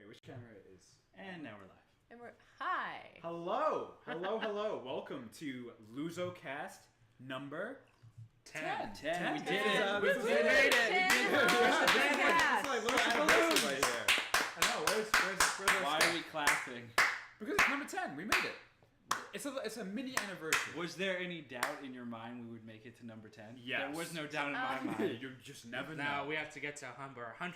Wait, which camera is... And now we're live. And we're... Hi! Hello! Hello! Welcome to LuZoCast number 10. 10. We did it! We made it! It's like little anniversary right here. I know, where's our Why stuff? are we clapping? Because it's number 10, we made it. It's a mini anniversary. Was there any doubt in your mind we would make it to number 10? Yes. There was no doubt in my mind. You just never know. Now we have to get to number 100.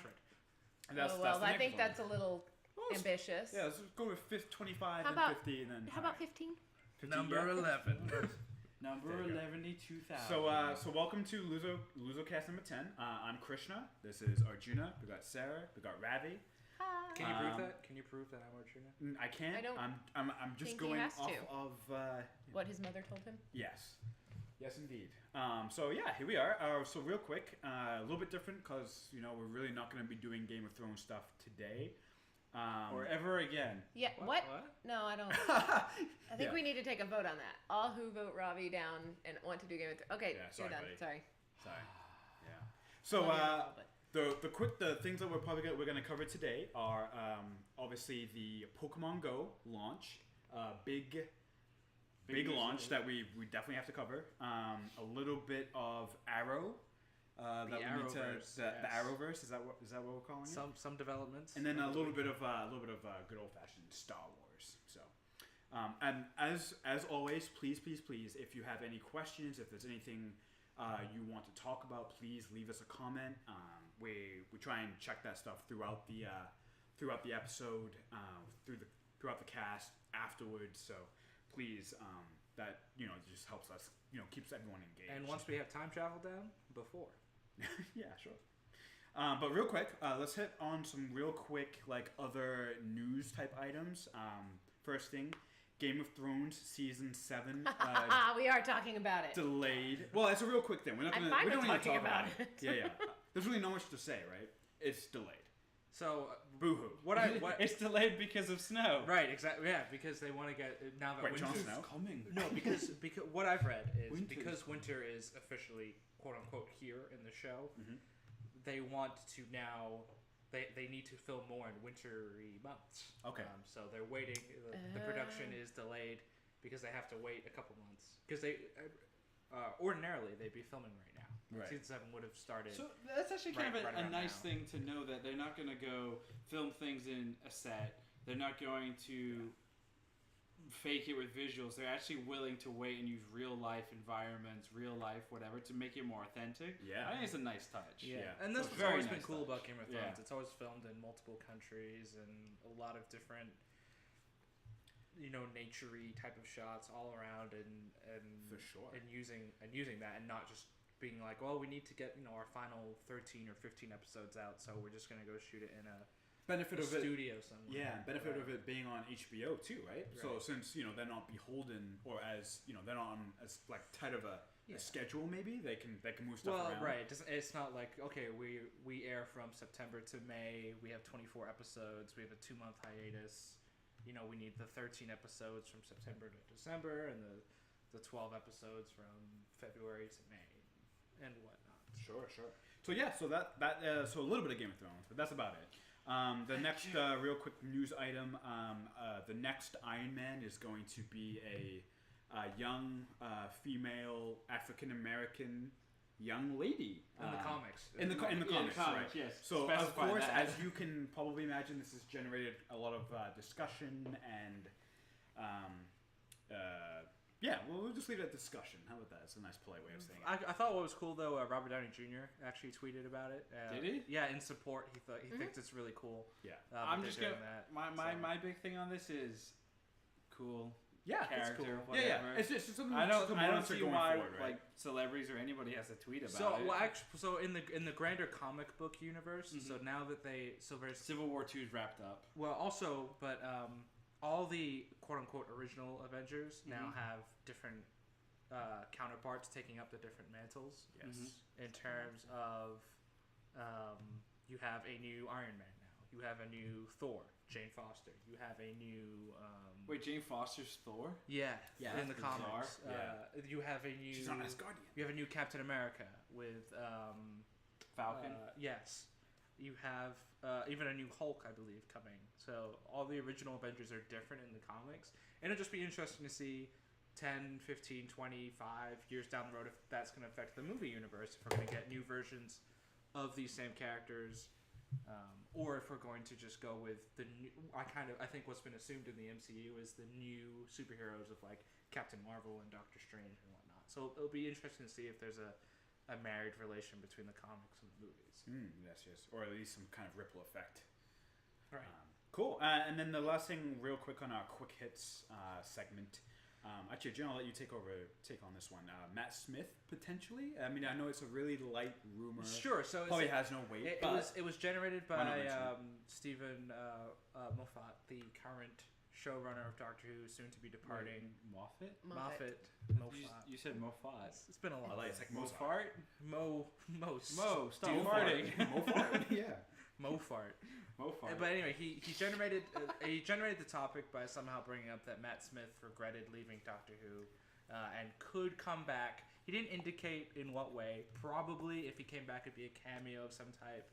And that's well, the I next think one. that's a little ambitious. Yeah, let's go with 25 How about- and 50 and then... How about 15? 50, Number yeah. 11. Number 11, 2000. So welcome to LuZoCast number 10. I'm Krishna. This is Arjuna. We got Sarah. We got Ravi. Hi! Can you prove that? Can you prove that I'm Arjuna? I can't. I don't I'm just think he going has off to. of What his mother told him? yes, indeed. So yeah, here we are. So real quick, a little bit different because we're really not going to be doing Game of Thrones stuff today. or ever again. Yeah, what? No, I don't. I think Yeah. we need to take a vote on that. All who vote Ravi down and want to do Game of Thrones. Okay, Yeah, you're sorry, done. buddy. Sorry. Sorry. Yeah. So Love you, the things that we're gonna cover today are obviously the Pokemon Go launch, big launch that we definitely have to cover. A little bit of Arrow. That we need to Arrowverse, the yes. Arrowverse is that what we're calling it? Some developments. And then a little bit of good old fashioned Star Wars. So, and as always, please, if you have any questions, if there's anything you want to talk about, please leave us a comment. We try and check that stuff throughout the episode, throughout the cast afterwards. So please, that just helps us, keeps everyone engaged. And once we have time travel down, before. Yeah, sure. But real quick, let's hit on some real quick, other news type items. First thing, Game of Thrones season 7 we are talking about it. delayed. Well, it's a real quick thing. We're not I'm gonna. fine We with don't need to talking talk about about it. it. Yeah. There's really not much to say, right? It's delayed. So, Boo-hoo. It's delayed because of snow. right, exactly. Yeah, because they want to get now that Wait, Jon winter's Snow? Coming. No, because what I've read is Winter's because winter is officially quote unquote here in the show, Mm-hmm. they want to now they need to film more in wintry months. Okay. So they're waiting. The production is delayed because they have to wait a couple months because they ordinarily they'd be filming right now. Right. Season 7 would have started. So that's actually kind Right of a around nice now. thing to know that they're not going to go film things in a set. They're not going to fake it with visuals. They're actually willing to wait and use real life environments, real life whatever, to make it more authentic. Yeah. I think it's a nice touch. Yeah. And that's It's what's very always nice been cool touch. about Game of Thrones. Yeah. It's always filmed in multiple countries and a lot of different, nature-y type of shots all around, and For sure. and using that, and not just being like, well, we need to get our final 13 or 15 episodes out, so we're just gonna go shoot it in a Benefit of it. studio somewhere. Yeah, benefit of it being on HBO too, right? So Right. since they're not beholden, or as they're not on as tight of a Yeah. schedule, maybe they can move stuff Well, around. right. It's not like, okay, we air from September to May. We have 24 episodes. We have a 2-month hiatus. We need the 13 episodes from September to December, and the 12 episodes from February to May, and whatnot. Sure. So yeah, so so a little bit of Game of Thrones, but that's about it. The next real quick news item, the next Iron Man is going to be a young female African American young lady In the comics. In the comics, right? yes. So Specify of course, that. as you can probably imagine, this has generated a lot of discussion and. Yeah, well, we'll just leave it at discussion. How about that? It's a nice polite way of saying it. I thought what was cool though, Robert Downey Jr. actually tweeted about it. Did he? Yeah, in support. He thinks it's really cool. Yeah. I'm that just they're gonna. doing that. My big thing on this is cool. Yeah, Character, it's cool. whatever. Yeah. It's just something. I don't monitor see going why forward, right? celebrities or anybody has to tweet about So it. well, actually, so in the grander comic book universe, so now that there's Civil War 2 is wrapped up. well also, but all the quote unquote original Avengers now have different counterparts taking up the different mantles. Yes. In terms of, you have a new Iron Man now. You have a new Thor, Jane Foster. You have a new. Wait, Jane Foster's Thor? Yeah, Yeah, in the that's bizarre. comics. Yeah. You have a new. She's not Asgardian. You have a new Captain America with Falcon? yes. You have even a new Hulk, I believe, coming. So all the original Avengers are different in the comics. And it'll just be interesting to see 10, 15, 25 years down the road if that's going to affect the movie universe. If we're going to get new versions of these same characters. Or if we're going to just go with the new... I think what's been assumed in the MCU is the new superheroes of like Captain Marvel and Doctor Strange and whatnot. So it'll be interesting to see if there's a married relation between the comics and the movies. Yes. Or at least some kind of ripple effect. Right. Cool. And then the last thing, real quick on our quick hits segment. Actually, Jen, I'll let you take on this one. Matt Smith, potentially? I mean, I know it's a really light rumor. Sure. So probably has no weight. It was generated by Stephen Moffat, the current showrunner of Doctor Who, soon to be departing. Moffat. You said Moffat. It's been a lot. It's like Mofart. Mo. Stop farting. Mofart. Yeah. Mofart. Mofart. But anyway, he generated the topic by somehow bringing up that Matt Smith regretted leaving Doctor Who, and could come back. He didn't indicate in what way. Probably, if he came back, it'd be a cameo of some type.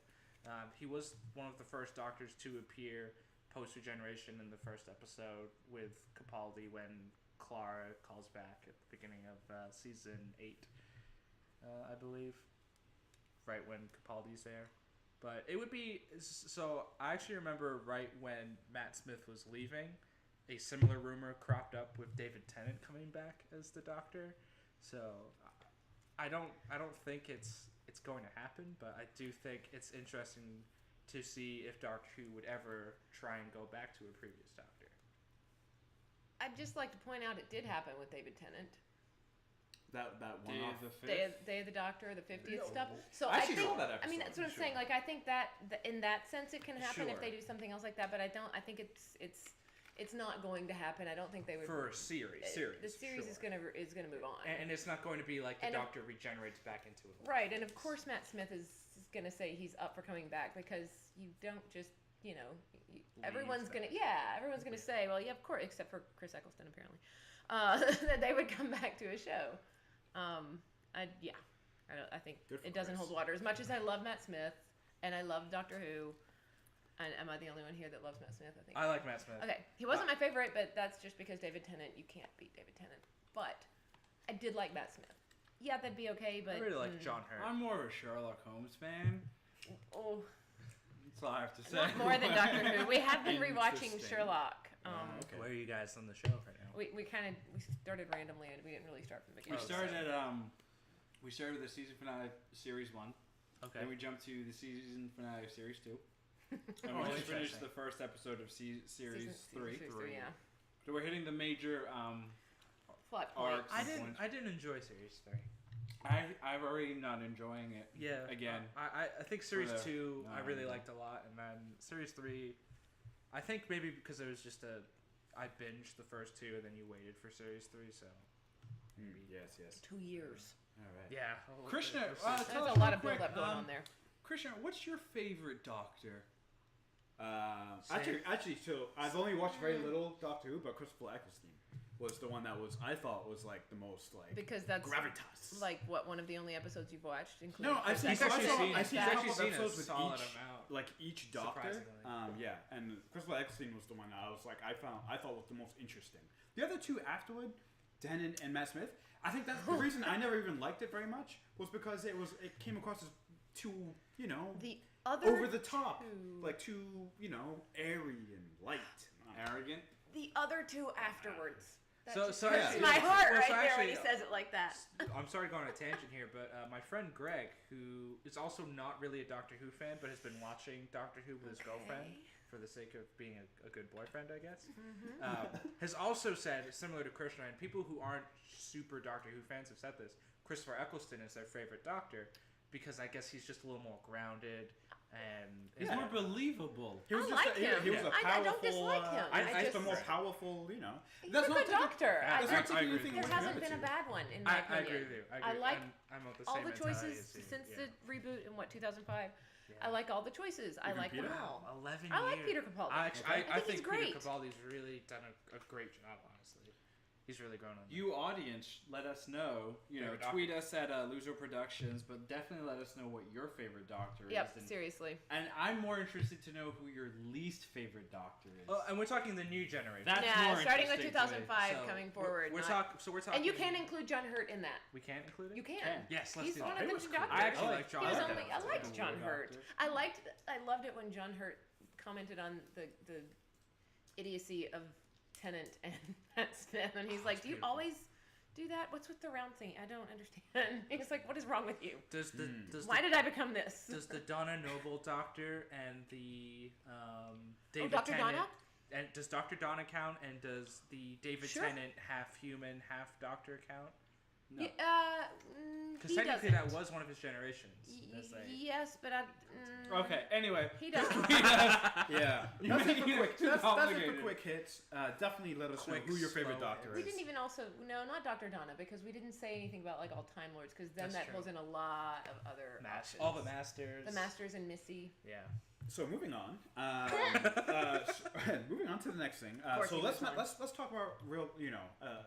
He was one of the first Doctors to appear post-regeneration in the first episode with Capaldi when Clara calls back at the beginning of season 8, I believe. Right when Capaldi's there. But it would be... So, I actually remember right when Matt Smith was leaving, a similar rumor cropped up with David Tennant coming back as the Doctor. So, I don't think it's going to happen, but I do think it's interesting to see if Doctor Who would ever try and go back to a previous Doctor. I'd just like to point out it did happen with David Tennant. That one Day off. of the Day of the Doctor, the 50th No. stuff. So I I actually think, saw that episode, I mean, that's what I'm sure. saying. Like, I think that in that sense it can happen if Sure. they do something else like that. But I think it's not going to happen. I don't think they would. For a series. The series sure. is gonna move on. And it's not going to be like the And Doctor regenerates back into it. Right, and of course Matt Smith is gonna say he's up for coming back because you don't just everyone's gonna say, well, yeah, of course, except for Chris Eccleston apparently, that they would come back to a show. I think it doesn't hold water. As much as I love Matt Smith and I love Doctor Who, and am I the only one here that loves Matt Smith? I think I like Matt Smith. Okay, he wasn't my favorite, but that's just because David Tennant. You can't beat David Tennant. But I did like Matt Smith. Yeah, that'd be okay, but I really like John Hurt. I'm more of a Sherlock Holmes fan. Oh, That's all I have to say. not more than Doctor Who. We have been rewatching Interesting. Sherlock. Okay. Where are you guys on the show right now? We started randomly and we didn't really start from the We beginning. started with the season finale of series 1. Okay. Then we jumped to the season finale of series 2. And Oh, we just finished interesting. the first episode of series 3. Series 3, yeah. So we're hitting the major Plot Arc. points. I didn't enjoy series 3. I'm already not enjoying it. Yeah. Again. I think series For the- 2 I really no. liked a lot, and then series 3, I think maybe because it was just I binged the first 2 and then you waited for series 3, so Yes. 2 years. All right. yeah. Krishna, Tell That's us a lot real of build quick, up going on there. Krishna, what's your favorite Doctor? Actually, so I've only watched very little Doctor Who, but Christopher Eccleston was the one that I thought was like the most like Because that's gravitas. like one of the only episodes you've watched, including. No, I've seen He's actually seen- I've seen he's a actually couple seen a episodes with solid each amount. each Doctor. Surprisingly. Yeah, and Christopher Eccleston was the one that I was like I thought was the most interesting. The other two afterward, Tennant and Matt Smith, I think that's the reason I never even liked it very much was because it came across as too the other over the top, two- like too airy and light. Arrogant? The other two afterwards. That So- just so hurts actually- my heart well, right so there when actually- he says it like that. I'm sorry going on a tangent here, but my friend Greg, who is also not really a Doctor Who fan, but has been watching Doctor Who with his girlfriend for the sake of being a good boyfriend, I guess, has also said, similar to Krishna, and people who aren't super Doctor Who fans have said this, Christopher Eccleston is their favorite Doctor because I guess he's just a little more grounded and He's more believable. He was I just like him. He was a powerful. I don't dislike him. I just just a more powerful. He's That's a not good doctor. I That's not taking agree. anything There away from hasn't the been a two. bad one in my I opinion. agree with you. I like I'm of the all same the mentality choices as you. since Yeah. the reboot in 2005. Yeah. I like all the choices. I Even like them Peter? all. 11 I like years. Peter Capaldi. I think he's think great. Peter Capaldi's really done a great job, honestly. He's really grown on me. You audience, let us know. Tweet us at LuZo Productions, but definitely let us know what your favorite doctor is. Yep, seriously. And I'm more interested to know who your least favorite doctor is. Oh, and we're talking the new generation. That's yeah, more starting with interesting to me. 2005 coming forward. We're talking. And you can include John Hurt in that. We can include it. You can. Yes, let's He's do one that. of the doctors. I actually like John Hurt. I liked John Hurt. Doctor. I loved it when John Hurt commented on the idiocy of Tennant and Matt Smith, and he's like, "Do you always do that? What's with the round thing? I don't understand." He's like, "What is wrong with you? Why did I become this?" Does the Donna Noble doctor and the David Dr. Tennant, Donna? and does Dr. Donna count? And does the David Sure. Tennant half human, half doctor count? No. Because He technically doesn't. that was one of his generations. Yes, but Okay. Anyway. he doesn't. Yeah. You That's it make for it quick. too That's it complicated. for quick hits. Definitely let us know Quick, who your favorite slow doctor We is. didn't even not Dr. Donna, because we didn't say anything about like all Time Lords, because then That's that true. pulls in a lot of other options. All the masters. The Masters and Missy. Yeah. So moving on. Moving on to the next thing. course So he let's moves on. let's talk about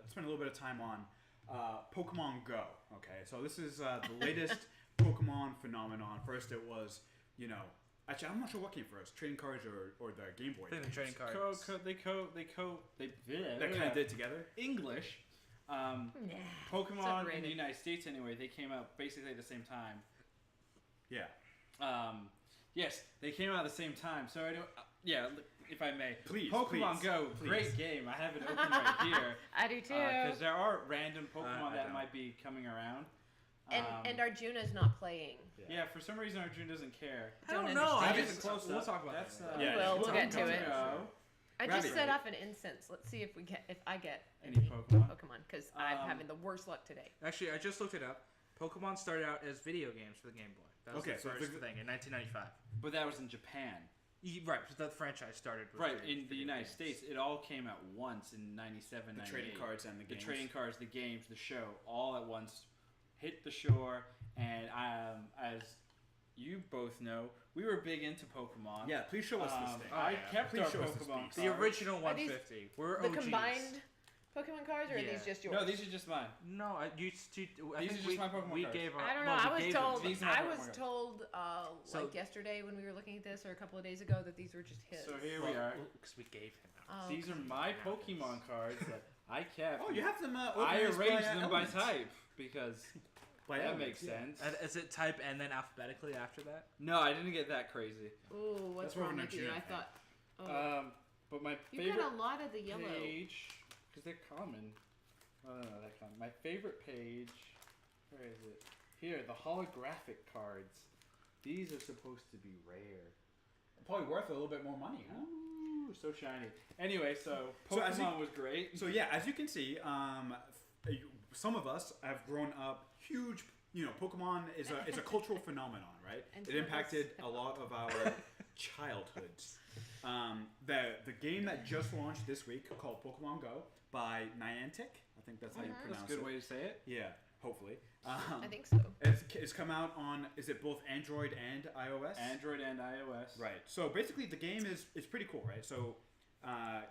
spend a little bit of time on Pokemon Go. Okay, so this is the latest Pokemon phenomenon. First, it was actually I'm not sure what came first, trading cards or the Game Boy. I think the trading cards. They kind of did together. English. Nah. Pokemon in the Separated. United States anyway. They came out basically at the same time. Yeah. Yes, they came out at the same time. So I don't. If I may, Please, Pokemon please, Go, please. great game. I have it open right here I do too. because there are random Pokemon I that don't. might be coming around. and Arjuna's not playing. Yeah, for some reason Arjun doesn't care. I don't Don't know. I understand. just Close we'll up. talk about That's, that. Yeah, Well, it's we'll get to on it. Go. I Rabbit. just set off an incense. Let's see if I get Any Pokemon? because I'm Um, having the worst luck today. Actually, I just looked it up. Pokemon started out as video games for the Game Boy. That was Okay, the so first the- thing in 1995. But that was in Japan. Right, so the franchise started with Right, video in the United games. States, it all came at once in 97, The 98. trading cards and the The games. trading cards, the games, the show, all at once hit the shore. And as you both know, we were big into Pokemon. Yeah. Please show us this thing. I yeah. kept Please our show us this Pokemon beast. The original Are these 150. We're The OGs. combined Pokemon cards, or are Yeah. these just yours? No, these are just mine. No, I These think are just my Pokemon we cards. gave our. I don't know. well, I we was gave it- told. these are my I Pokemon was cards. told So- like yesterday when we were looking at this, or a couple of days ago, that these were just his. So here we are. Because we gave him. Oh, These are my Pokemon cards that I kept. Oh, you have them. I organized arranged by, them by elements. type because By that elements, makes yeah. sense. And is it type and then alphabetically after that? No, I didn't get that crazy. Ooh, what's That's more of wrong an with you? Arjuna I thing. thought. Oh, But my you favorite got a lot of the yellow. page, because they're common. Oh, no, they're common. My favorite page, where is it? Here, the holographic cards. These are supposed to be rare. Probably worth a little bit more money, huh? Ooh, so shiny. Anyway, so So as Pokemon was great. So yeah, as you can see, some of us have grown up huge. Pokemon is a cultural phenomenon, right? And It some of us impacted a have lot of our childhoods. The game that just launched this week called Pokemon Go by Niantic. I think that's how you Mhm. pronounce That's a good it. way to say it. Yeah, hopefully. I think so. It's come out on. Is it both Android and iOS? Android and iOS. Right. So basically, the game is pretty cool, right? So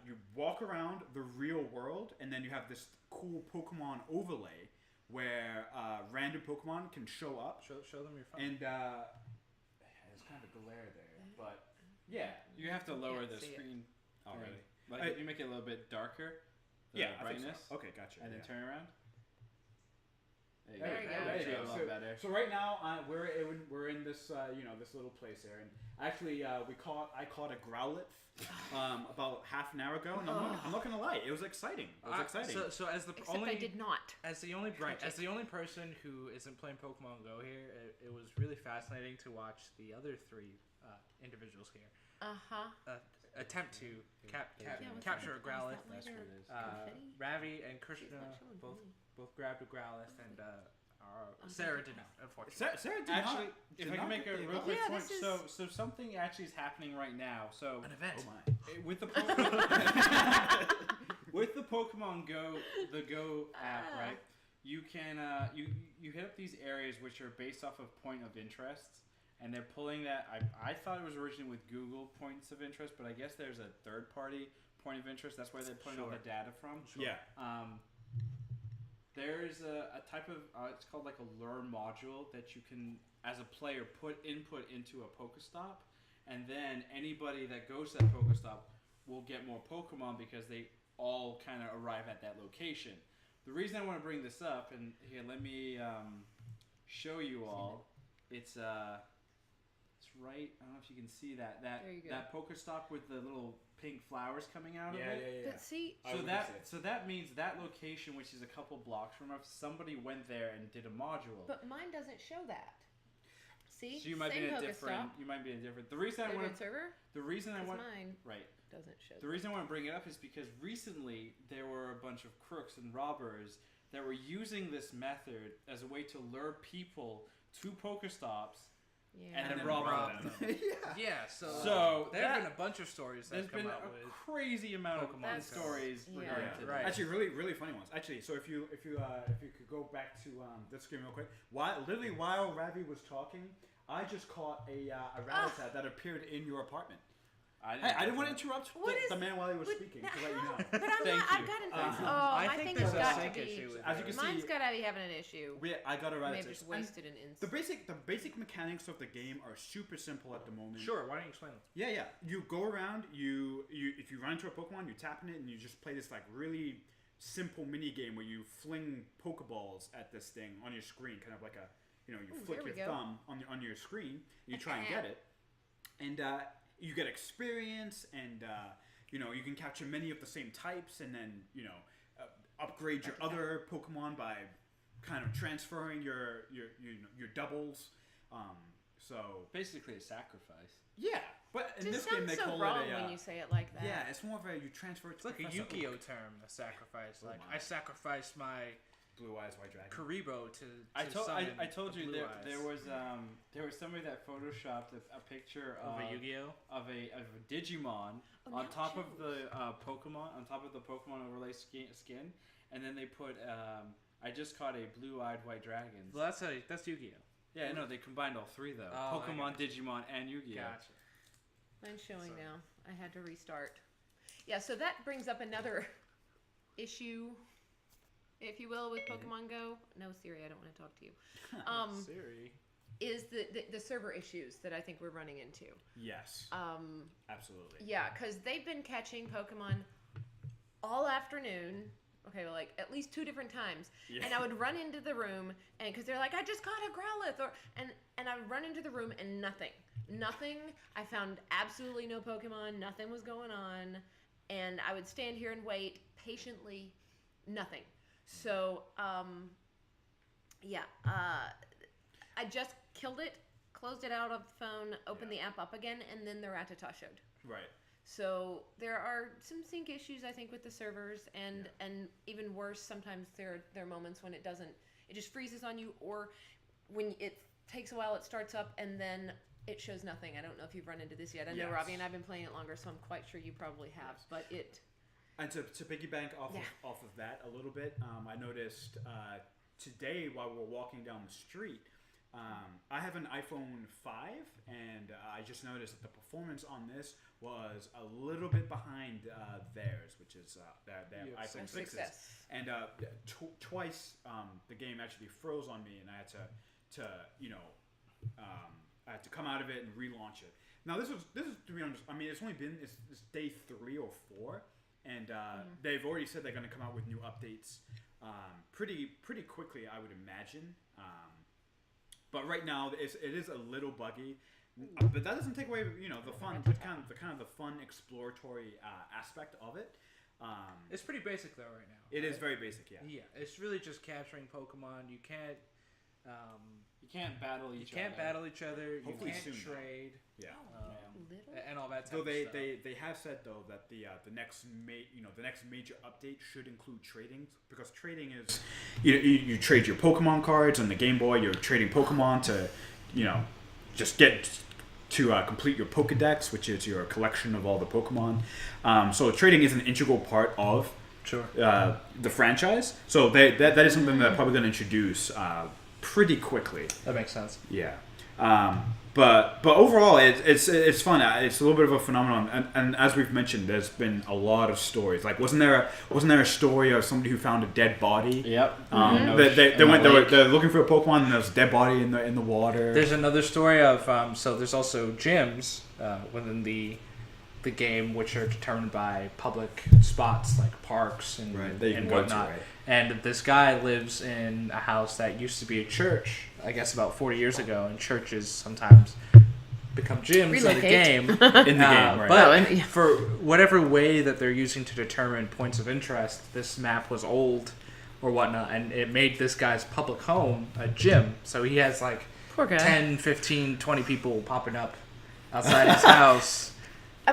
you walk around the real world, and then you have this cool Pokemon overlay where random Pokemon can show up, Show them your phone. and there's kind of a glare there, but yeah. You have to lower Can't the see it. screen. Oh, thing. really? Like, if you make it a little bit darker, the Yeah, I think brightness, so. Okay, gotcha. and then yeah. turn around. There you There go. you go. That There you should go. be a lot So, better. so right now we're in this this little place here, and actually I caught a Growlithe about half an hour ago, and I'm not gonna lie, it was exciting. It was exciting. So as the Except only I did not. as the only person who isn't playing Pokemon Go here, it was really fascinating to watch the other three individuals here attempt to capture a Growlithe. That's what it is. Confetti? Ravi and Krishna She's not showing both grabbed a Growlithe, and Sarah did not, unfortunately. Sarah did Actually, not, if did I not can make get a the real event. quick Yeah, point, this so something actually is happening right now. So An event. Oh my. with the Pokemon, with the Pokemon Go, the Go app, right? You can you hit up these areas which are based off of point of interests, and they're pulling that. I thought it was originally with Google points of interest, but I guess there's a third party point of interest. That's where they're pulling all Sure. the data from. Yeah. there's a type of it's called like a lure module that you can, as a player, put input into a Pokestop, and then anybody that goes to that Pokestop will get more Pokemon because they all kind of arrive at that location. The reason I want to bring this up, and here, let me show you all. It's right. I don't know if you can see that that Pokestop with the little pink flowers coming out of it. But see, So that means that location, which is a couple blocks from us, somebody went there and did a module. but mine doesn't show that. See, So you might same be in a Pokestop, different. You might be in a different. The reason I want different server. The reason I 'Cause want. mine Right. doesn't show. The reason I want to bring it up is because recently there were a bunch of crooks and robbers that were using this method as a way to lure people to Pokestops Yeah. and then rob them. So there have been a bunch of stories There's that come been out a with crazy amount of Pokemon stories Yeah. regarding Yeah, to right. that. Actually, really funny ones. Actually, so if you could go back to this screen real quick, while Ravi was talking, I just caught a Rattata that appeared in your apartment. I didn't want to interrupt the man while he was speaking to let you know. But Thank I've you. got an I my think thing there's has a got to sync be. issue with As you can see, Mine's got to be having an issue. I got a Maybe Rattata. just wasted an instant. The basic mechanics of the game are super simple at the moment. Sure, why don't you explain them? Yeah. You go around. You if you run into a Pokemon, you tap in it, and you just play this like really simple mini game where you fling Pokeballs at this thing on your screen, kind of like a you flick your thumb on your screen. And you try and get it, and you get experience, and you can capture many of the same types, and then upgrade your other Pokemon by kind of transferring your doubles. So Basically a sacrifice. yeah, but in It this just game they sounds so call wrong it when you say it like that. yeah, it's more of a you transfer it It's to like a Professor Yu-Gi-Oh Oak. term, a sacrifice. Oh Like my. I sacrificed my Blue Eyes White Dragon. Karibo to I told summon you Blue there Eyes. was somebody that photoshopped a picture of a Yu-Gi-Oh. of a Digimon Oh, on now top it of the Pokemon overlay skin, and then they put I just caught a blue-eyed white dragon. Well, that's Yu-Gi-Oh. Yeah, no, they combined all three though. Oh, I Pokemon, Digimon, and Yu-Gi-Oh. Gotcha. Mine's showing So- now. I had to restart. Yeah, so that brings up another issue, if you will, with Pokemon Go. No, Siri, I don't want to talk to you. Siri. Is the server issues that I think we're running into. Yes, absolutely. Yeah, because they've been catching Pokemon all afternoon. Okay, well, like at least 2 different times, Yeah. and I would run into the room, and because they're like, I just caught a Growlithe, and I would run into the room and nothing. I found absolutely no Pokemon. Nothing was going on, and I would stand here and wait patiently. Nothing. So, I just killed it, closed it out of the phone, opened the app up again, and then the Rattata showed. Right. So there are some sync issues, I think, with the servers, and even worse, sometimes there are moments when it just freezes on you, or when it takes a while, it starts up, and then it shows nothing. I don't know if you've run into this yet. I know Yes. Robbie and I've been playing it longer, so I'm quite sure you probably have. Yes. But it, And to piggyback off of that a little bit, I noticed today while we were walking down the street, I have an iPhone 5, and I just noticed that the performance on this was a little bit behind theirs, which is their iPhone 6s. success. And twice the game actually froze on me, and I had to come out of it and relaunch it. Now this is to be honest, I mean it's only been it's day 3 or 4, and they've already said they're going to come out with new updates pretty quickly, I would imagine. But right now it is a little buggy, but that doesn't take away the fun, the kind of the fun exploratory aspect of it. It's pretty basic though right now. It is very basic, yeah. Yeah, it's really just capturing Pokemon. You can't battle each other. battle each other. Hopefully you can't soon, though. trade. Yeah. Little. And all that. So Type of stuff. they have said though that the next major update should include trading, because trading is you trade your Pokemon cards on the Game Boy. You're trading Pokemon to just get to complete your Pokedex, which is your collection of all the Pokemon. So trading is an integral part of the franchise. So that is something that they're probably going to introduce pretty quickly. That makes sense. Yeah. But overall, it's fun. It's a little bit of a phenomenon, and as we've mentioned, there's been a lot of stories. Like, wasn't there a story of somebody who found a dead body? Yep. They're looking for a Pokemon, and there's a dead body in the water. There's another story of so there's also gyms within the game which are determined by public spots like parks and whatnot. And this guy lives in a house that used to be a church, I guess about 40 years ago, and churches sometimes become gyms in the game. Right. But for whatever way that they're using to determine points of interest, this map was old or whatnot, and it made this guy's public home a gym. So he has like 10, 15, 20 people popping up outside his house.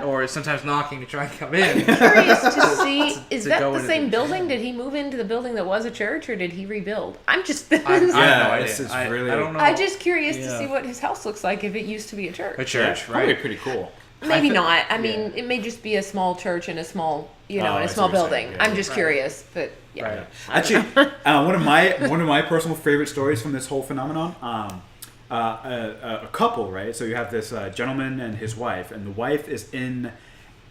Or sometimes knocking to try and come in. I'm curious to see, is that the same building? Did he move into the building that was a church, or did he rebuild? I'm just... I don't know. I'm just curious to see what his house looks like if it used to be a church. A church, right? Probably pretty cool. Maybe not. I mean, it may just be a small church in a small, in a small building. I'm just curious, but yeah. Right. Actually, one of my personal favorite stories from this whole phenomenon... a couple, right? So you have this gentleman and his wife, and the wife is in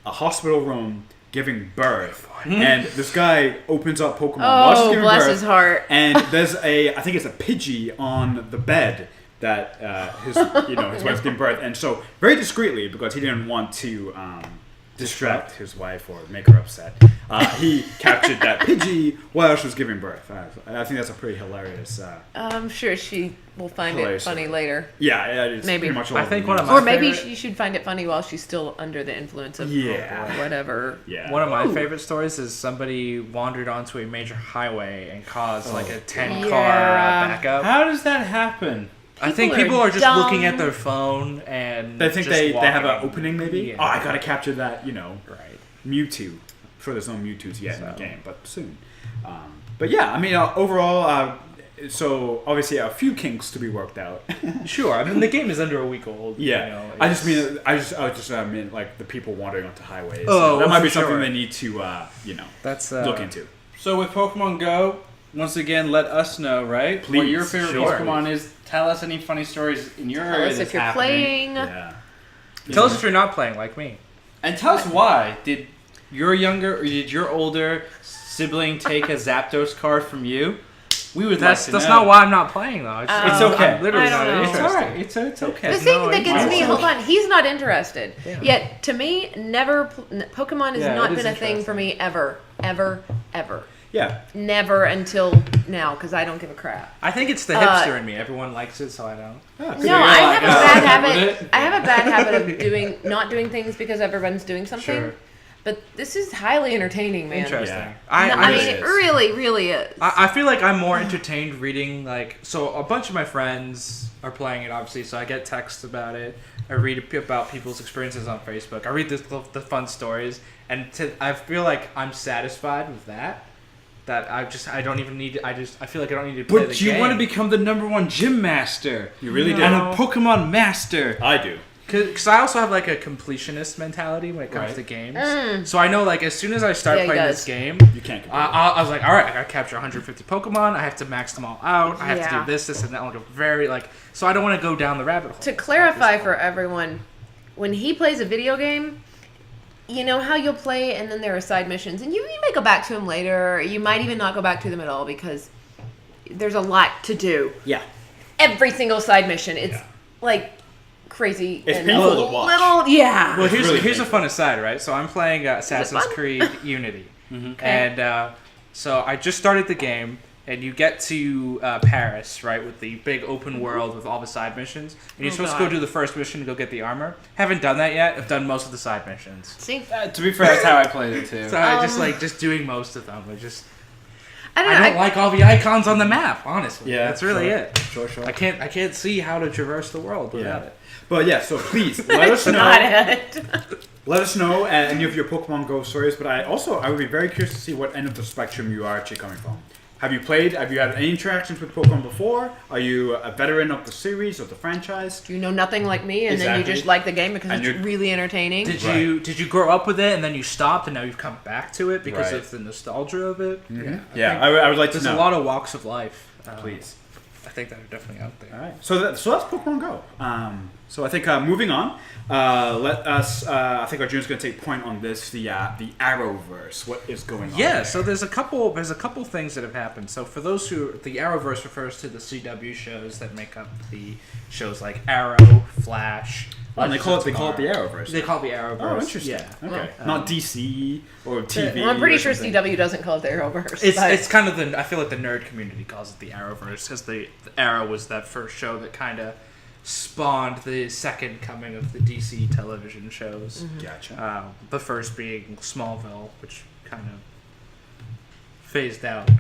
a hospital room giving birth, and this guy opens up Pokemon while she's giving bless birth, his heart. And there's I think it's a Pidgey on the bed that his wife's giving birth, and so very discreetly, because he didn't want to distract his wife or make her upset, he captured that Pidgey while she was giving birth. I think that's a pretty hilarious. I'm sure she will find it funny later. Yeah, it's maybe. pretty much. I think one of my or maybe she should find it funny while she's still under the influence of whatever. Yeah. One of my favorite stories is somebody wandered onto a major highway and caused like a 10-car backup. How does that happen? I think people are just looking at their phone and they think just they have an opening maybe. Yeah. Oh, I gotta capture that, right. Mewtwo. I'm sure there's no Mewtwo's yet in the game, but soon. But yeah, I mean, overall, so obviously a few kinks to be worked out. Sure, I mean the game is under a week old. Yeah, I just mean like the people wandering onto highways. Oh, that might be something they need to that's look into. So with Pokemon Go, once again, let us know, right? Please, what your favorite Pokemon is. Tell us any funny stories in your area. Tell us if you're playing. Yeah. Tell us if you're not playing, like me. And tell us why. Did your younger or did your older sibling take a Zapdos card from you? We would like to know. That's not why I'm not playing, though. It's okay. I'm literally not know. interested. It's all right. It's okay. The thing that gets me, hold on, he's not interested. Yeah. Yet, to me, Pokemon has not it is been a thing for me ever. Yeah. Never until now, because I don't give a crap. I think it's the hipster in me. Everyone likes it, so I don't. No, I have a bad habit. I have a bad habit of not doing things because everyone's doing something. Sure. But this is highly entertaining, man. Interesting. Yeah. I mean, it really, really is. I feel like I'm more entertained reading, so a bunch of my friends are playing it, obviously, so I get texts about it. I read about people's experiences on Facebook. I read the fun stories, and I feel like I'm satisfied with that. That I don't even need. I feel like I don't need to play the game. But you want to become the #1 gym master. You really do. And a Pokemon master. I do. Because I also have like a completionist mentality when it comes to games. So I know like as soon as I start playing this game, You can't. I was like, all right, I gotta capture 150 Pokemon. I have to max them all out. I have to do this, and that. Like a very so I don't want to go down the rabbit hole. To clarify for everyone, when he plays a video game, you know how you'll play and then there are side missions, and you may go back to them later. Or you might even not go back to them at all because there's a lot to do. Yeah. Every single side mission, it's like crazy. It's and painful to watch. Well, here's really a fun aside, right? So I'm playing Assassin's Creed Unity, and so I just started the game, and you get to Paris, right, with the big open world with all the side missions, and you're supposed to go do the first mission to go get the armor. Haven't done that yet. I've done most of the side missions. See, To be fair, that's how I played it too. So I just doing most of them. I I don't like all the icons on the map, honestly. Yeah, that's really it. Sure. I can't see how to traverse the world without it. But yeah, so please let us know. not it. Let us know any of your Pokemon Go stories. But I would be very curious to see what end of the spectrum you are actually coming from. Have you played? Have you had any interactions with Pokemon before? Are you a veteran of the series or the franchise? You know nothing like me, and then you just like the game because it's really entertaining. Did you grow up with it and then you stopped and now you've come back to it because of the nostalgia of it? Yeah, I would like to know. There's a lot of walks of life. Please. I think that are definitely out there. All right. So that's Pokemon Go. So I think moving on, let us. I think Arjuna's going to take point on this. The Arrowverse. What is going on? Yeah. There? So there's a couple things that have happened. So for those who the Arrowverse refers to the CW shows that make up the shows like Arrow, Flash. Oh, they call it the Arrowverse. They call it the Arrowverse. Oh, interesting. Yeah. Okay. Not DC or TV. Well, I'm pretty sure something. CW doesn't call it the Arrowverse. It's kind of I feel like the nerd community calls it the Arrowverse because the Arrow was that first show that kind of spawned the second coming of the DC television shows. Mm-hmm. Gotcha. The first being Smallville, which kind of phased out.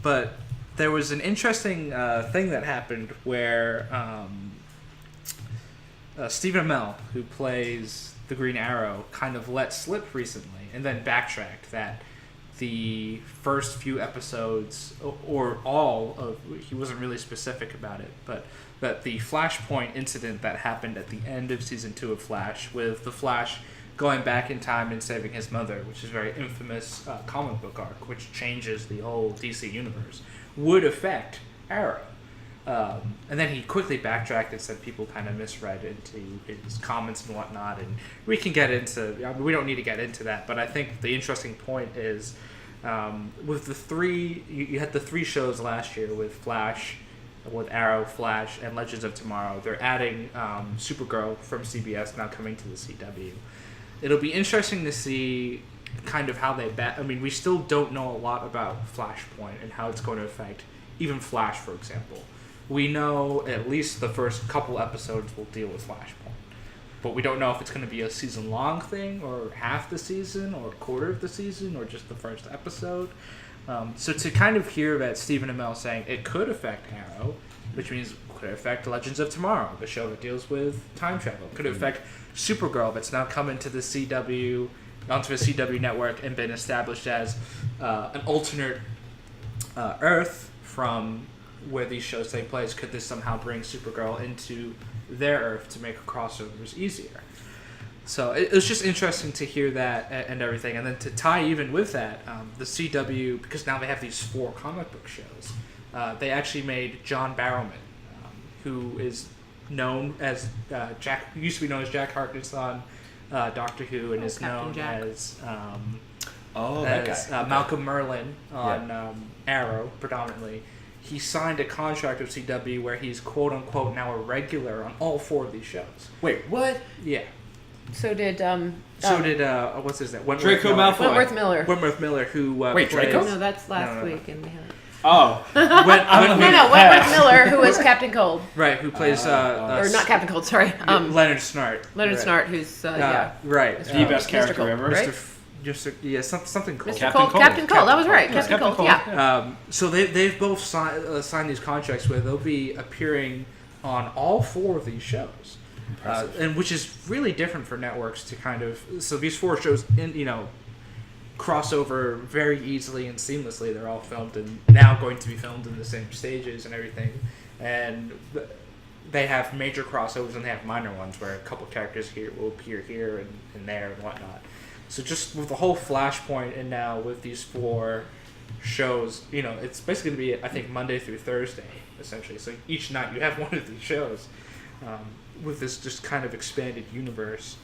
But there was an interesting thing that happened where Stephen Amell, who plays the Green Arrow, kind of let slip recently and then backtracked that the first few episodes, or all of, he wasn't really specific about it, but that the Flashpoint incident that happened at the end of season 2 of Flash, with the Flash going back in time and saving his mother, which is a very infamous comic book arc, which changes the whole DC universe, would affect Arrow. And then he quickly backtracked and said people kind of misread into his comments and whatnot, and we can get into, we don't need to get into that, but I think the interesting point is with the three, you had the 3 shows last year with Flash, with Arrow, Flash, and Legends of Tomorrow. They're adding Supergirl from CBS now coming to the CW. It'll be interesting to see kind of how they I mean, we still don't know a lot about Flashpoint and how it's going to affect even Flash, for example. We know at least the first couple episodes will deal with Flashpoint, but we don't know if it's going to be a season-long thing, or half the season, or a quarter of the season, or just the first episode. So to kind of hear that Stephen Amell saying it could affect Arrow, which means it could affect Legends of Tomorrow, the show that deals with time travel. It could affect Supergirl, that's now come into the CW, onto the CW network and been established as an alternate Earth from where these shows take place. Could this somehow bring Supergirl into their Earth to make crossovers easier? So it was just interesting to hear that and everything. And then to tie even with that, the CW, because now they have these 4 comic book shows, they actually made John Barrowman, who is known as used to be known as Jack Harkness on Doctor Who, and is Captain known Jack. as Malcolm Merlin on Arrow predominantly. He signed a contract with CW where he's quote unquote now a regular on all 4 of these shows. Wait, what? Yeah. So did what's his name? Draco Malfoy. Wentworth Miller. Who Wait, plays, Draco? No, that's last No. week, and we had Oh. Wentworth Miller, who was Captain Cold, right? Who plays or not Captain Cold? Sorry, Leonard Snart. Leonard right. Snart, who's right. The best character Cold, ever. right? Something cool. Mr. Captain Cold. Cold. Captain Cold. That was right. Yeah, Captain Cold. Cold. Yeah. So they've both signed these contracts where they'll be appearing on all 4 of these shows, and which is really different for networks to kind of. So these 4 shows, cross over very easily and seamlessly. They're all filmed and now going to be filmed in the same stages and everything, and they have major crossovers and they have minor ones where a couple characters here will appear here and there and whatnot. So just with the whole Flashpoint and now with these 4 shows, it's basically going to be, I think, Monday through Thursday, essentially. So each night you have one of these shows with this just kind of expanded universe.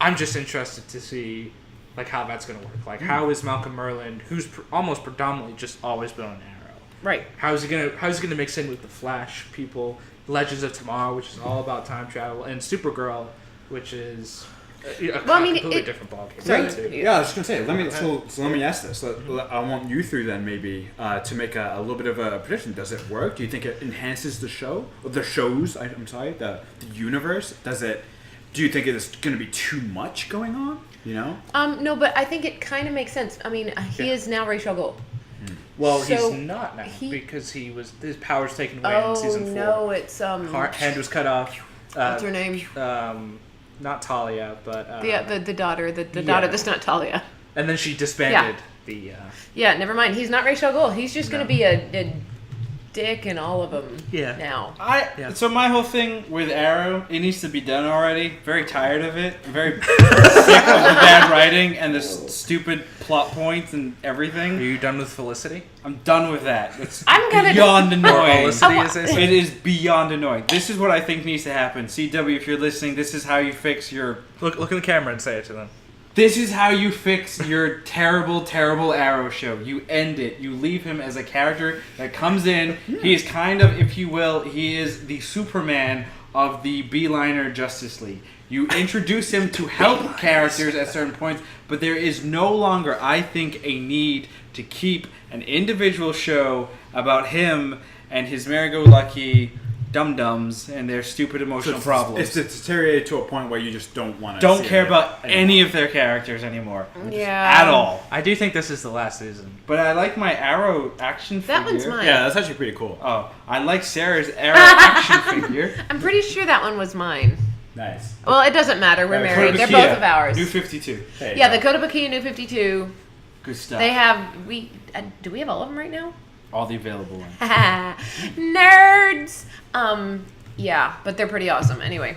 I'm just interested to see how that's going to work. How is Malcolm Merlin, who's almost predominantly just always been on Arrow, Right. How's he gonna mix in with the Flash people, Legends of Tomorrow, which is all about time travel, and Supergirl, which is a completely different ballgame. Sorry. too. Yeah, I was just gonna say. Let me ask this. I want you through then maybe to make a little bit of a prediction. Does it work? Do you think it enhances the show or the shows? I'm sorry, the universe. Does it? Do you think it's going to be too much going on? No, but I think it kind of makes sense. I mean, he is now Ra's al Ghul. Well, So he's not now because his powers taken away in season 4. No, it's Hand was cut off. what's her name? Not Talia, but The daughter, the daughter that's not Talia. And then she disbanded the. Yeah, never mind. He's not Ra's al Ghul. He's just going to be a dick in all of them now. So my whole thing with Arrow, it needs to be done already. Very tired of it. Very sick of the bad writing and the stupid plot points and everything. Are you done with Felicity? I'm done with that. It's I'm beyond annoying. Felicity, It is beyond annoying. This is what I think needs to happen. CW, if you're listening, this is how you fix your... Look in the camera and say it to them. This is how you fix your terrible, terrible Arrow show. You end it. You leave him as a character that comes in. He is kind of, if you will, he is the Superman of the B-liner Justice League. You introduce him to help characters at certain points, but there is no longer, I think, a need to keep an individual show about him and his merry-go-lucky dum-dums and their stupid emotional problems. It's deteriorated to a point where you just don't want to Don't care about any of their characters anymore. Yeah. At all. I do think this is the last season. But I like my Arrow action figure. That one's mine. Yeah, that's actually pretty cool. Oh, I like Sarah's Arrow action figure. I'm pretty sure that one was mine. Nice. Well, it doesn't matter. We're married. They're Kotobukiya, both of ours. New 52. There you Yeah, go. the Kotobukiya New 52. Good stuff. They have do we have all of them right now? all the available ones. Nerds. Yeah, but they're pretty awesome. Anyway,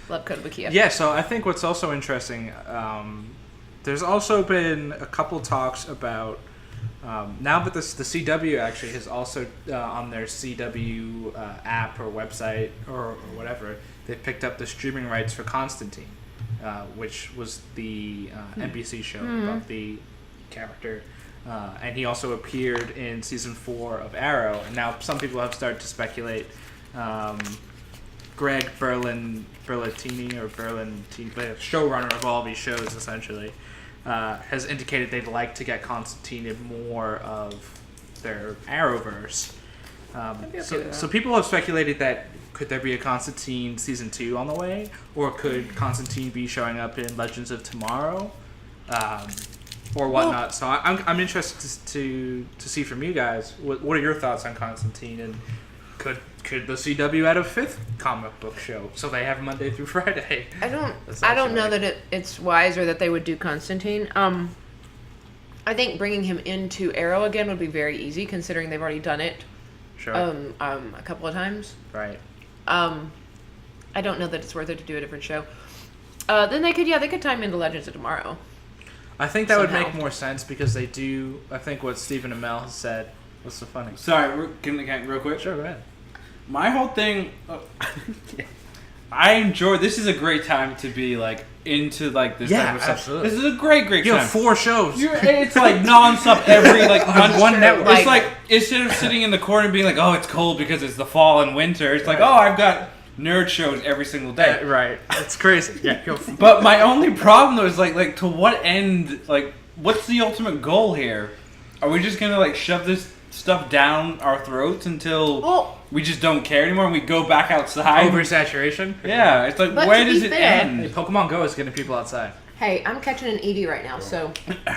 love Kotobukiya. Yeah, so I think what's also interesting, there's also been a couple talks about now that the CW actually has also on their CW app or website or whatever, they've picked up the streaming rights for Constantine, which was the NBC show about the character. And he also appeared in season 4 of Arrow, and now some people have started to speculate. Greg Berlantini, the showrunner of all these shows, essentially, has indicated they'd like to get Constantine in more of their Arrowverse. So people have speculated that could there be a Constantine season 2 on the way, or could Constantine be showing up in Legends of Tomorrow, or whatnot? So I'm interested to see from you guys what are your thoughts on Constantine, and could the CW add a 5th comic book show so they have Monday through Friday? I don't know that it's wise or that they would do Constantine. I think bringing him into Arrow again would be very easy, considering they've already done it. Sure. A couple of times. Right. I don't know that it's worth it to do a different show. Then they could tie him into Legends of Tomorrow. I think that would Somehow. make more sense because they do. I think what Stephen Amell has said. What's so funny? Sorry, can real quick? Sure, go ahead. My whole thing, I enjoy. This is a great time to be like into like this type of stuff. Absolutely. This is a great You time. have 4 shows. It's like nonstop every like On one network. It's like instead of sitting in the corner and being like, oh, it's cold because it's the fall and winter. It's like, oh, I've got nerd shows every single day. Right. It's crazy. Yeah. But my only problem though is like to what end? Like, what's the ultimate goal here? Are we just gonna like shove this stuff down our throats until we just don't care anymore and we go back outside? Oversaturation. Yeah, it's like, But where to be does it fair- end? Hey, Pokemon Go is getting people outside. Hey, I'm catching an Eevee right now, so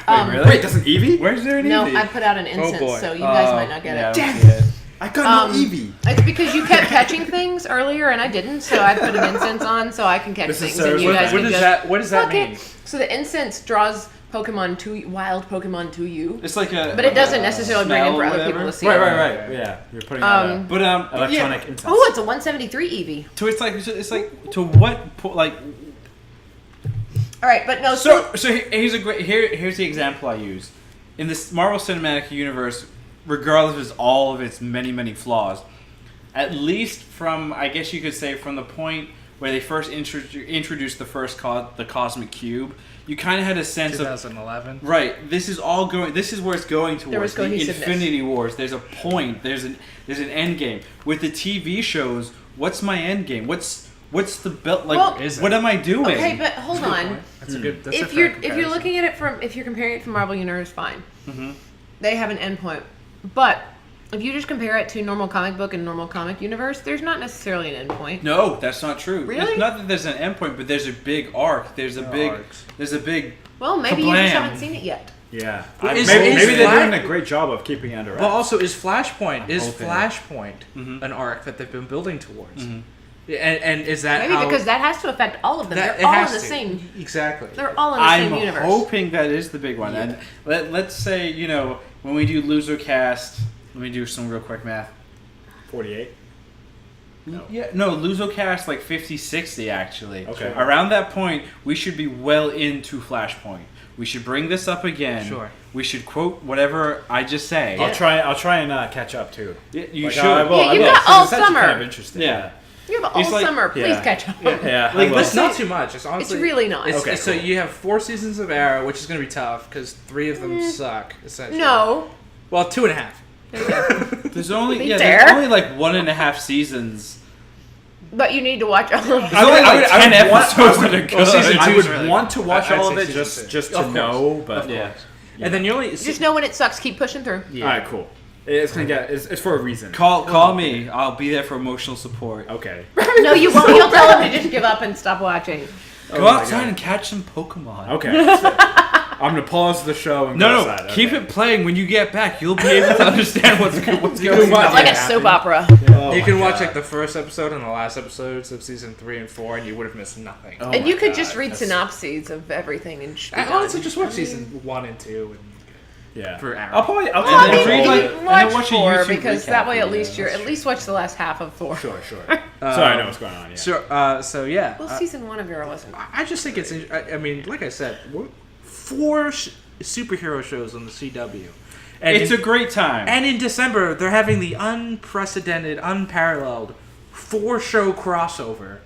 really? Wait, does an Eevee? Where's there an no, Eevee? I put out an incense, boy. so you guys might not get yeah, it. I don't see it. I got no Eevee. It's because you kept catching things earlier and I didn't, so I put an incense on so I can catch This is things so- and you guys What can does just that fuck mean? it. So the incense draws wild Pokemon to you, It's like a. but it doesn't necessarily bring in smell for or other whatever. people to see. Right. it. Yeah, you're putting out But electronic yeah. incense. Oh, it's a 173 Eevee. So it's like to what like. All right, but no. So here's the example I use. In this Marvel Cinematic Universe, regardless of all of its many flaws, at least from, I guess you could say, from the point where they first introduced the first the Cosmic Cube, you kind of had a sense 2011. of right. This is all going. This is where it's going towards. There was the cohesiveness. Infinity Wars. There's a point. There's an end game. With the TV shows, what's my end game? What's the belt like? Well, what am I doing? Okay, but hold on. That's a good. That's a If fair you're comparison. looking at it if you're comparing it from Marvel Universe, fine. Mhm. They have an endpoint, but if you just compare it to normal comic book and normal comic universe, there's not necessarily an endpoint. No, that's not true. Really? It's not that there's an endpoint, but there's a big arc. There's a big. arcs. There's a big. Well, maybe you just Kablam. haven't seen it yet. Yeah. Well, is maybe they're Flash- doing a great job of keeping it under wraps. But also, is Flashpoint hoping. an arc that they've been building towards? Mhm. And is that Maybe how, because that has to affect all of them. that, it They're all has in the to. same. Exactly. They're all in the I'm same universe. hoping that is the big one. Yeah. And let's say when we do LuZoCast, let me do some real quick math. 48. No. Yeah, no, LuZoCast like 50, 60 actually. Okay. Around that point, we should be well into Flashpoint. We should bring this up again. Sure. We should quote whatever I just say. I'll try and catch up too. You Like, should. I will, Yeah, I you will, got 'cause all it's actually summer. Kind of interesting. Yeah. You have all It's like- summer. Please yeah. catch up. Yeah. I Like, will. that's not too much. It's honestly. It's really not. It's, Okay, So cool. you have 4 seasons of Arrow, which is going to be tough because 3 of them suck. Essentially. No. Well, 2.5. There's only Be there's fair. only like 1.5 seasons. But you need to watch all of There's it. only like 10 I would want- episodes that are good. Well, season I 2 would is really want good. to watch I'd all of say it season just 2. to Of course. know, but Yeah. And then you only Just know when it sucks. Keep pushing through. Yeah. all right, cool. It's gonna get. It's for a reason. Call me. I'll be there for emotional support. Okay. No, you won't. You'll tell them to just give up and stop watching. Go Oh my outside God. and catch some Pokemon. Okay. So, I'm gonna pause the show and go No, outside. keep Okay. it playing. When you get back, you'll be able to understand what's going watch on. Like Yeah. a soap opera. Oh you my can watch God. like the first episode and the last episodes of season 3 and 4, and you would have missed nothing. Oh And my you could God, just read that's- synopses of everything and just be I done. honestly just watch I mean, season 1 and 2 Yeah. for Arrow. I'll probably. I'll Well, I probably mean, read, you like- can and then watch watch a 4 YouTube because recap that way at video, least you're that's at least watch the last half of 4. Sure. So I know what's going on. Yeah. So yeah. Well, season 1 of Arrow wasn't. I just think it's. I mean, like I said, 4 superhero shows on the CW, and It's in, a great time. and in December they're having the unprecedented, unparalleled 4-show crossover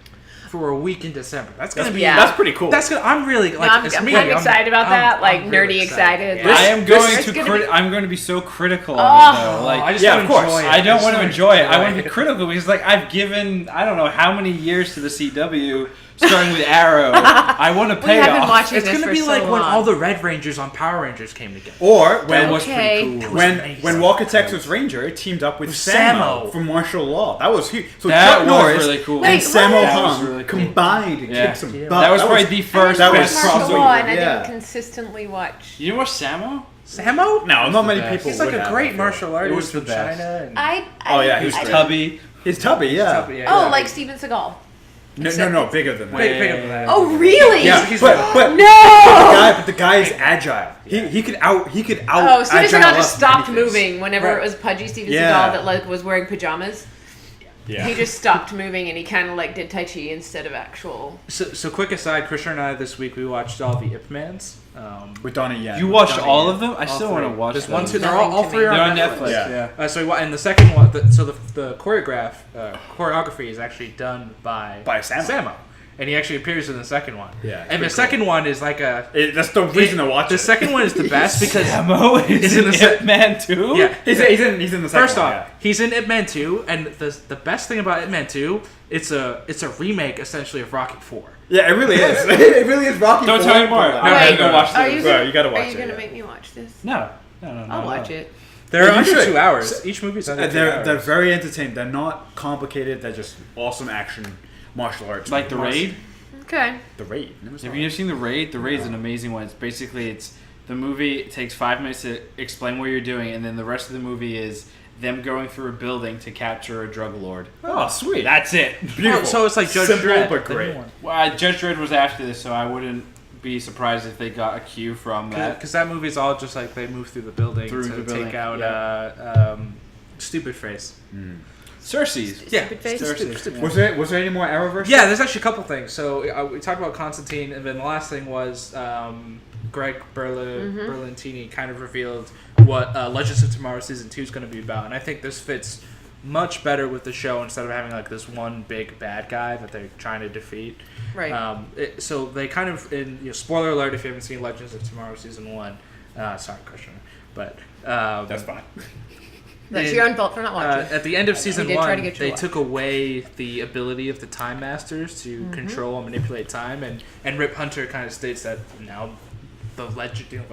for a week in December. That's gonna be. Yeah. That's pretty cool. That's gonna. I'm really like. No, I'm it's kind me, of excited about that. Like I'm nerdy really excited. Yeah. I am This going is to. gonna be- I'm going to be so critical of Oh. it though. Like, I just yeah, want of to course. enjoy it. I don't just want to wanna enjoy it. I want to it. be critical because, like, I've given I don't know how many years to the CW, starting with Arrow. I want to We pay have been off. watching It's this gonna for be so like when long. all the Red Rangers on Power Rangers came together. Or when That was Okay. pretty cool. when Walker Texas Ranger teamed up with With Samo Samo. from martial law. That was huge. So That Chuck was Norris really cool. and Wait, Samo what? That was Hung really cool. combined and Yeah. kicked some Yeah. butt. That was probably the first that I was didn't best watch crossover. Martial Law, and I Yeah. didn't consistently watch. You didn't watch Samo? Samo? No, not many best. people. He's like would a have, great I feel. martial artist was the from best. China. And Oh, yeah, he was I- great. Tubby. He's tubby, yeah. Oh, like Steven Seagal. No, bigger than that. Big of that. Oh, really? Yeah, He's- but No. the guy is agile. He could out. Oh, Steven agile Seagal up just stopped anything. moving whenever Right. it was pudgy Steven Yeah. Seagal that like was wearing pajamas. Yeah. He just stopped moving and he kind of like did Tai Chi instead of actual. So quick aside, Christian and I this week we watched all the Ip Mans. With Donnie Yen. You watched Donnie all Yen. of them? I All still want to 3. watch There's them. 1, 2. They're Nothing all to 3 me. are They're on on Netflix. Netflix. Yeah. So we and the second one, so the choreography is actually done by Samo. and he actually appears in the second one. Yeah, it's And pretty the second one is like a. That's the reason to watch The it. second one is the best because Samo is He's in in the se- Ip Man too? yeah. He's in the second First one. off, yeah. he's in Ip Man 2, and the best thing about Ip Man 2, it's a remake essentially of Rocky 4. Yeah, it really is. It really is Rocky. Don't IV, tell me more. but, No, Wait, go watch Are this. you Bro, gonna, you gotta watch Are you it, gonna yeah. make me watch this? No. I'll watch it. They're Yeah, you under should. 2 hours. Each movie's under 2 they're hours. very entertaining. They're not complicated. They're just awesome action martial arts. Like The Raid? Okay. The Raid. Never saw Have it. you ever seen The Raid? The Raid's an amazing one. It's basically the movie takes 5 minutes to explain what you're doing, and then the rest of the movie is them going through a building to capture a drug lord. Oh, sweet. That's it. Beautiful. So it's like Judge Simple, Dredd, but the great. new one. Well, Judge Dredd was after this, so I wouldn't be surprised if they got a cue from that. Because that movie's all just like they move through the building Through to the building, take out yeah. Stupid Face. Cersei's. Yeah. Stupid face. Cersei. Was there any more Arrowverse? Yeah, there's actually a couple things. So we talked about Constantine, and then the last thing was Greg Berlantini kind of revealed what Legends of Tomorrow Season 2 is going to be about. And I think this fits much better with the show instead of having like this one big bad guy that they're trying to defeat. Right. So they kind of, spoiler alert if you haven't seen Legends of Tomorrow Season 1. Sorry, Christian. But That's fine. That's your own fault for not watching. at the end of season did try to 1, get you they to took away the ability of the Time Masters to control and manipulate time, and Rip Hunter kind of states that now the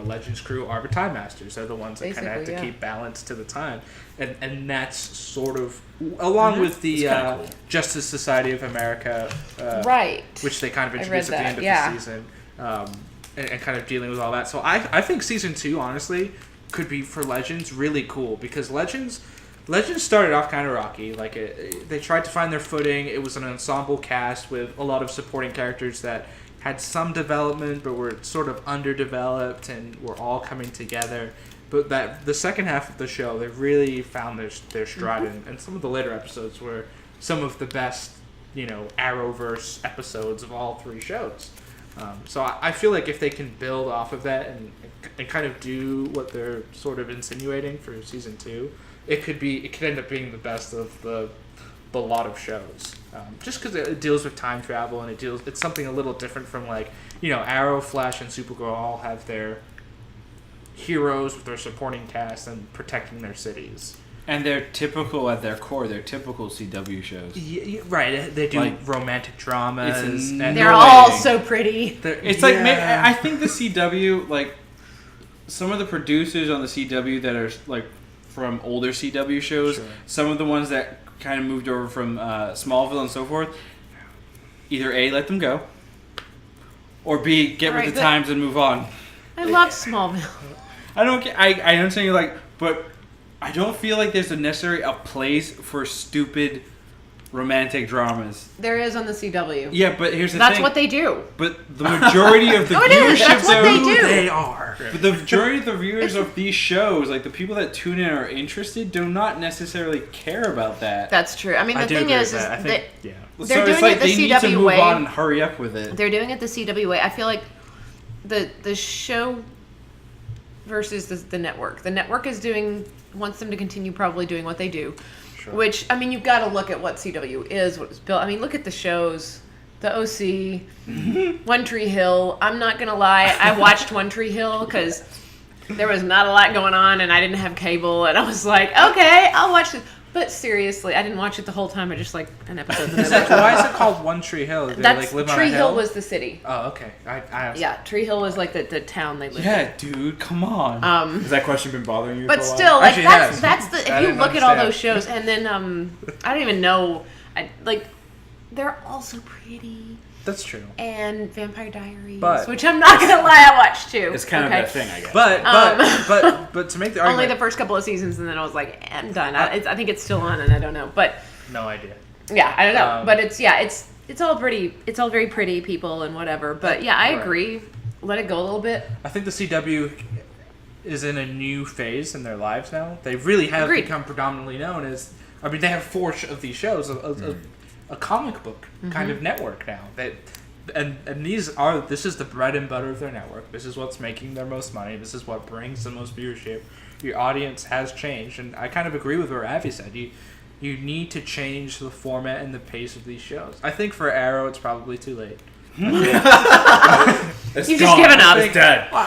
Legends crew are the Time Masters. They're the ones that kind of have to Basically, yeah. keep balance to the time, and that's sort of along with the It's kinda cool. Justice Society of America, Right. which they kind of I introduced read at the end of that, the season, and kind of dealing with all that. So I think season 2 honestly could be for Legends really cool because Legends started off kind of rocky. Like they tried to find their footing. It was an ensemble cast with a lot of supporting characters that had some development but were sort of underdeveloped and were all coming together. but that the second half of the show, they really found their stride, and some of the later episodes were some of the best, Arrowverse episodes of all 3 shows. So I feel like if they can build off of that and kind of do what they're sort of insinuating for season 2, it could end up being the best of the lot of shows. Just because it deals with time travel, and it's something a little different from Arrow, Flash, and Supergirl all have their heroes with their supporting cast and protecting their cities. And they're typical at their core. They're typical CW shows. Right. They do romantic dramas. And they're all so pretty. It's like, I think the CW, like, some of the producers on the CW that are, like, from older CW shows, some of the ones that kind of moved over from Smallville and so forth, either A, let them go, or B, get with the times and move on. I love Smallville. I understand you're but I don't feel like there's necessarily a place for stupid romantic dramas. There is on the CW. Yeah, but here's the thing. That's what they do. But the majority of the viewership, that's what they do. They are. But the majority of the viewers of these shows, like the people that tune in are interested, do not necessarily care about that. That's true. I mean, the thing is they're doing it the they need CW to move way. on and hurry up with it. They're doing it the CW way. I feel like the show versus the network. The network wants them to continue probably doing what they do. Sure. Which, I mean, you've got to look at what CW is, what was built. I mean, look at the shows. The OC, One Tree Hill. I'm not going to lie. I watched One Tree Hill because there was not a lot going on and I didn't have cable. And I was like, okay, I'll watch it. But seriously, I didn't watch it the whole time. I just like an episode. Why is it called One Tree Hill? That's live Tree on a Hill hill? Was the city. Oh, okay. Yeah, Tree Hill was like the town they lived in. Yeah, dude, come on. Has that question been bothering you? But for a while? still, like Actually, that's the. I If you didn't look at all understand. those shows, and then I don't even know, they're all so pretty. That's true. And Vampire Diaries, But- which I'm not gonna lie, I watched too. It's kind of that thing, I guess. But to make the argument, only the first couple of seasons, and then I was like, I'm done. I think it's still on, and I don't know. But no idea. yeah, I don't know. But it's all pretty. It's all very pretty people and whatever. But yeah, I agree. Let it go a little bit. I think the CW is in a new phase in their lives now. They really have become predominantly known as. I mean, they have 4 of these shows, a comic book kind of network now. This is the bread and butter of their network. This is what's making their most money. This is what brings the most viewership. Your audience has changed, and I kind of agree with what Avi said. You need to change the format and the pace of these shows. I think for Arrow, it's probably too late. You've just given up. It's dead. Well,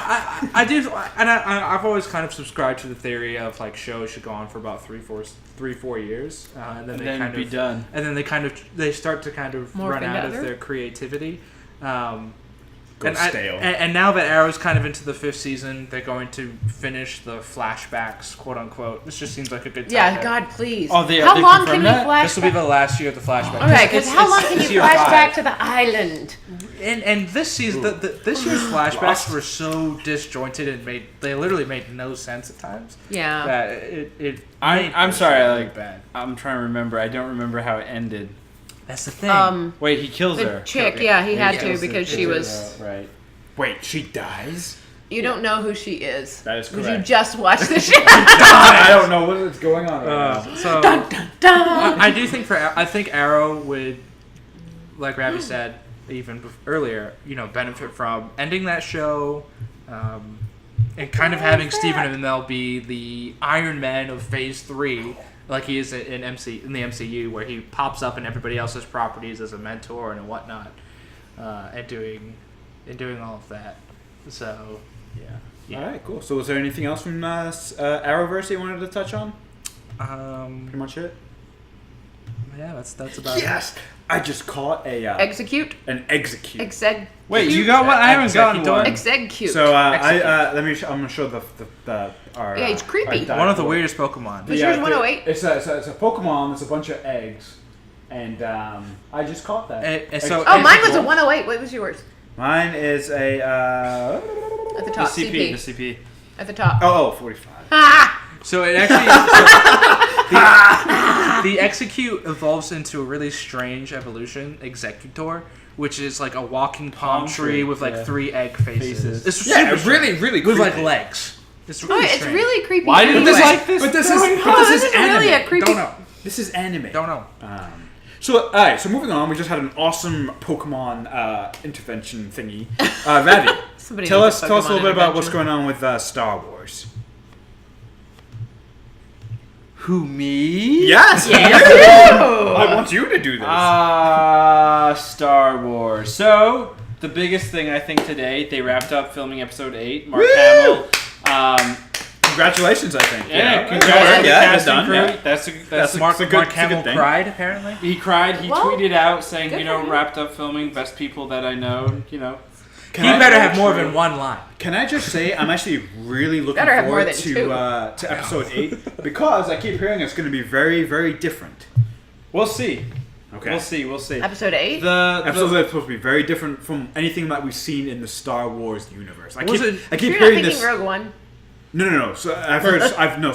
I do, and I've always kind of subscribed to the theory of like shows should go on for about 3-4 years, and then they kind be of done. And then they start to kind of Morph run out of together? their creativity. Go stale. And now that Arrow's kind of into the 5th season, they're going to finish the flashbacks, quote unquote. This just seems like a good time. Yeah, there. God, please. Oh, how long can you that? flash? This will be the last year of the flashback. Okay, because how long can it's you year flash 5. back to the island? And this season, this year's flashbacks were so disjointed and they literally made no sense at times. Yeah. That I'm sorry. really bad. I'm trying to remember. I don't remember how it ended. That's the thing. Wait, he kills The her. chick, yeah, he had to kills because her. she was. Right. Wait, she dies? You don't know who she is. That is Because correct. you just watched the show. I don't know what's going on right now. So Dun, dun, dun. I do think I think Arrow would, like Ravi said even earlier, benefit from ending that show, and kind of having Stephen Amell be the Iron Man of Phase 3, like he is in the MCU, where he pops up in everybody else's properties as a mentor and whatnot, and doing all of that. So yeah. All right, cool. So, was there anything else from Arrowverse you wanted to touch on? Pretty much it. Yeah, that's about it. Yes, I just caught Execute. an execute. Wait, you got one? I haven't gotten one. Execute. So Execute. I'm gonna show our. Yeah, it's creepy. our One of the dialogue. weirdest Pokemon. Was yours 108? It's a Pokemon. It's a bunch of eggs, and I just caught that. And so Oh, mine was a 108. What was yours? Mine is a. At the The top. CP. CP. The CP. At the top. Oh, 45. Ah! So it actually the Execute evolves into a really strange evolution, Executor, which is like a walking palm tree with like 3 egg faces. It's Yeah, super really, really with like creepy. legs. It's Oh, really it's strange. really creepy. Why did anyway. this like this? But this is anime. really a creepy. Don't know. This is anime. Don't know. So, alright, so moving on, we just had an awesome Pokemon intervention thingy. Vavi, Somebody tell needs us a a little Pokemon bit about what's intervention. going on with Star Wars. Who, me? Yes! Yes, you! you! I want you to do this. Star Wars. So, the biggest thing I think today, they wrapped up filming episode 8. Mark Woo! Hamill. Congratulations, I think. Yeah, congrats. congrats to the Yeah, cast it's done. and crew. Yeah. That's a- Mark it's a good Hamill thing. cried, apparently. He cried. He Well, tweeted out saying, good you for know, him. wrapped up filming, best people that I know, you know. Can He I- better have more than one line. Can I just say, I'm actually really looking Better have more forward than to two. episode 8 because I keep hearing it's going to be very, very different. We'll see. Okay. We'll see. Episode 8? Episodes are supposed to be very different from anything that we've seen in the Star Wars universe. I Was keep, it- I keep You're not hearing thinking this. Rogue One. No. So I've heard.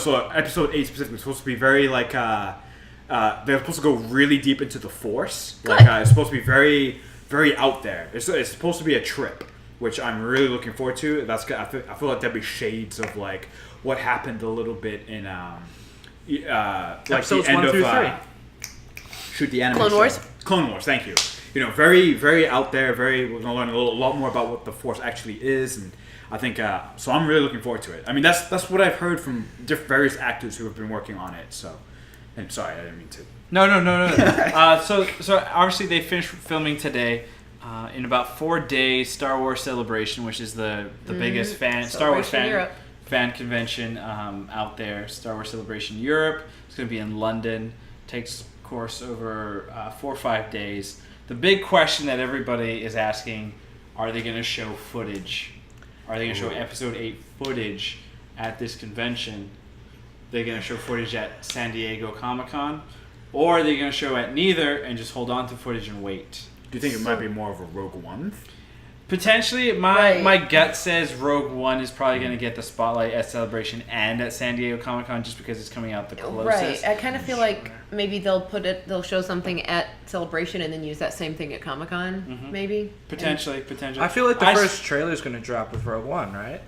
So episode 8 specifically is supposed to be very like. They're supposed to go really deep into the Force. Like Good. it's supposed to be very, very out there. It's supposed to be a trip, which I'm really looking forward to. That's I feel like there'll be shades of like what happened a little bit in like Episodes the end 1 of through 3. shoot the anime Clone show. Wars? Clone Wars, thank you. You know, very, very out there. We're gonna learn a lot more about what the Force actually is, and I think so. I'm really looking forward to it. I mean, that's what I've heard from various actors who have been working on it. So, and sorry, I didn't mean to. No. So obviously they finished filming today. In about 4 days, Star Wars Celebration, which is the biggest Star Wars Celebration Europe. fan convention out there. Star Wars Celebration Europe. It's going to be in London. Takes course over 4 or 5 days. The big question that everybody is asking: are they going to show footage? Are they going to show episode 8 footage at this convention? They're going to show footage at San Diego Comic-Con, or are they going to show at neither and just hold on to footage and wait? Do you think it might be more of a Rogue One? Potentially, my gut says Rogue One is probably going to get the spotlight at Celebration and at San Diego Comic-Con just because it's coming out the closest. Right. I kind of feel like maybe they'll show something at Celebration and then use that same thing at Comic-Con, maybe. Potentially. I feel like the first trailer is going to drop with Rogue One, right?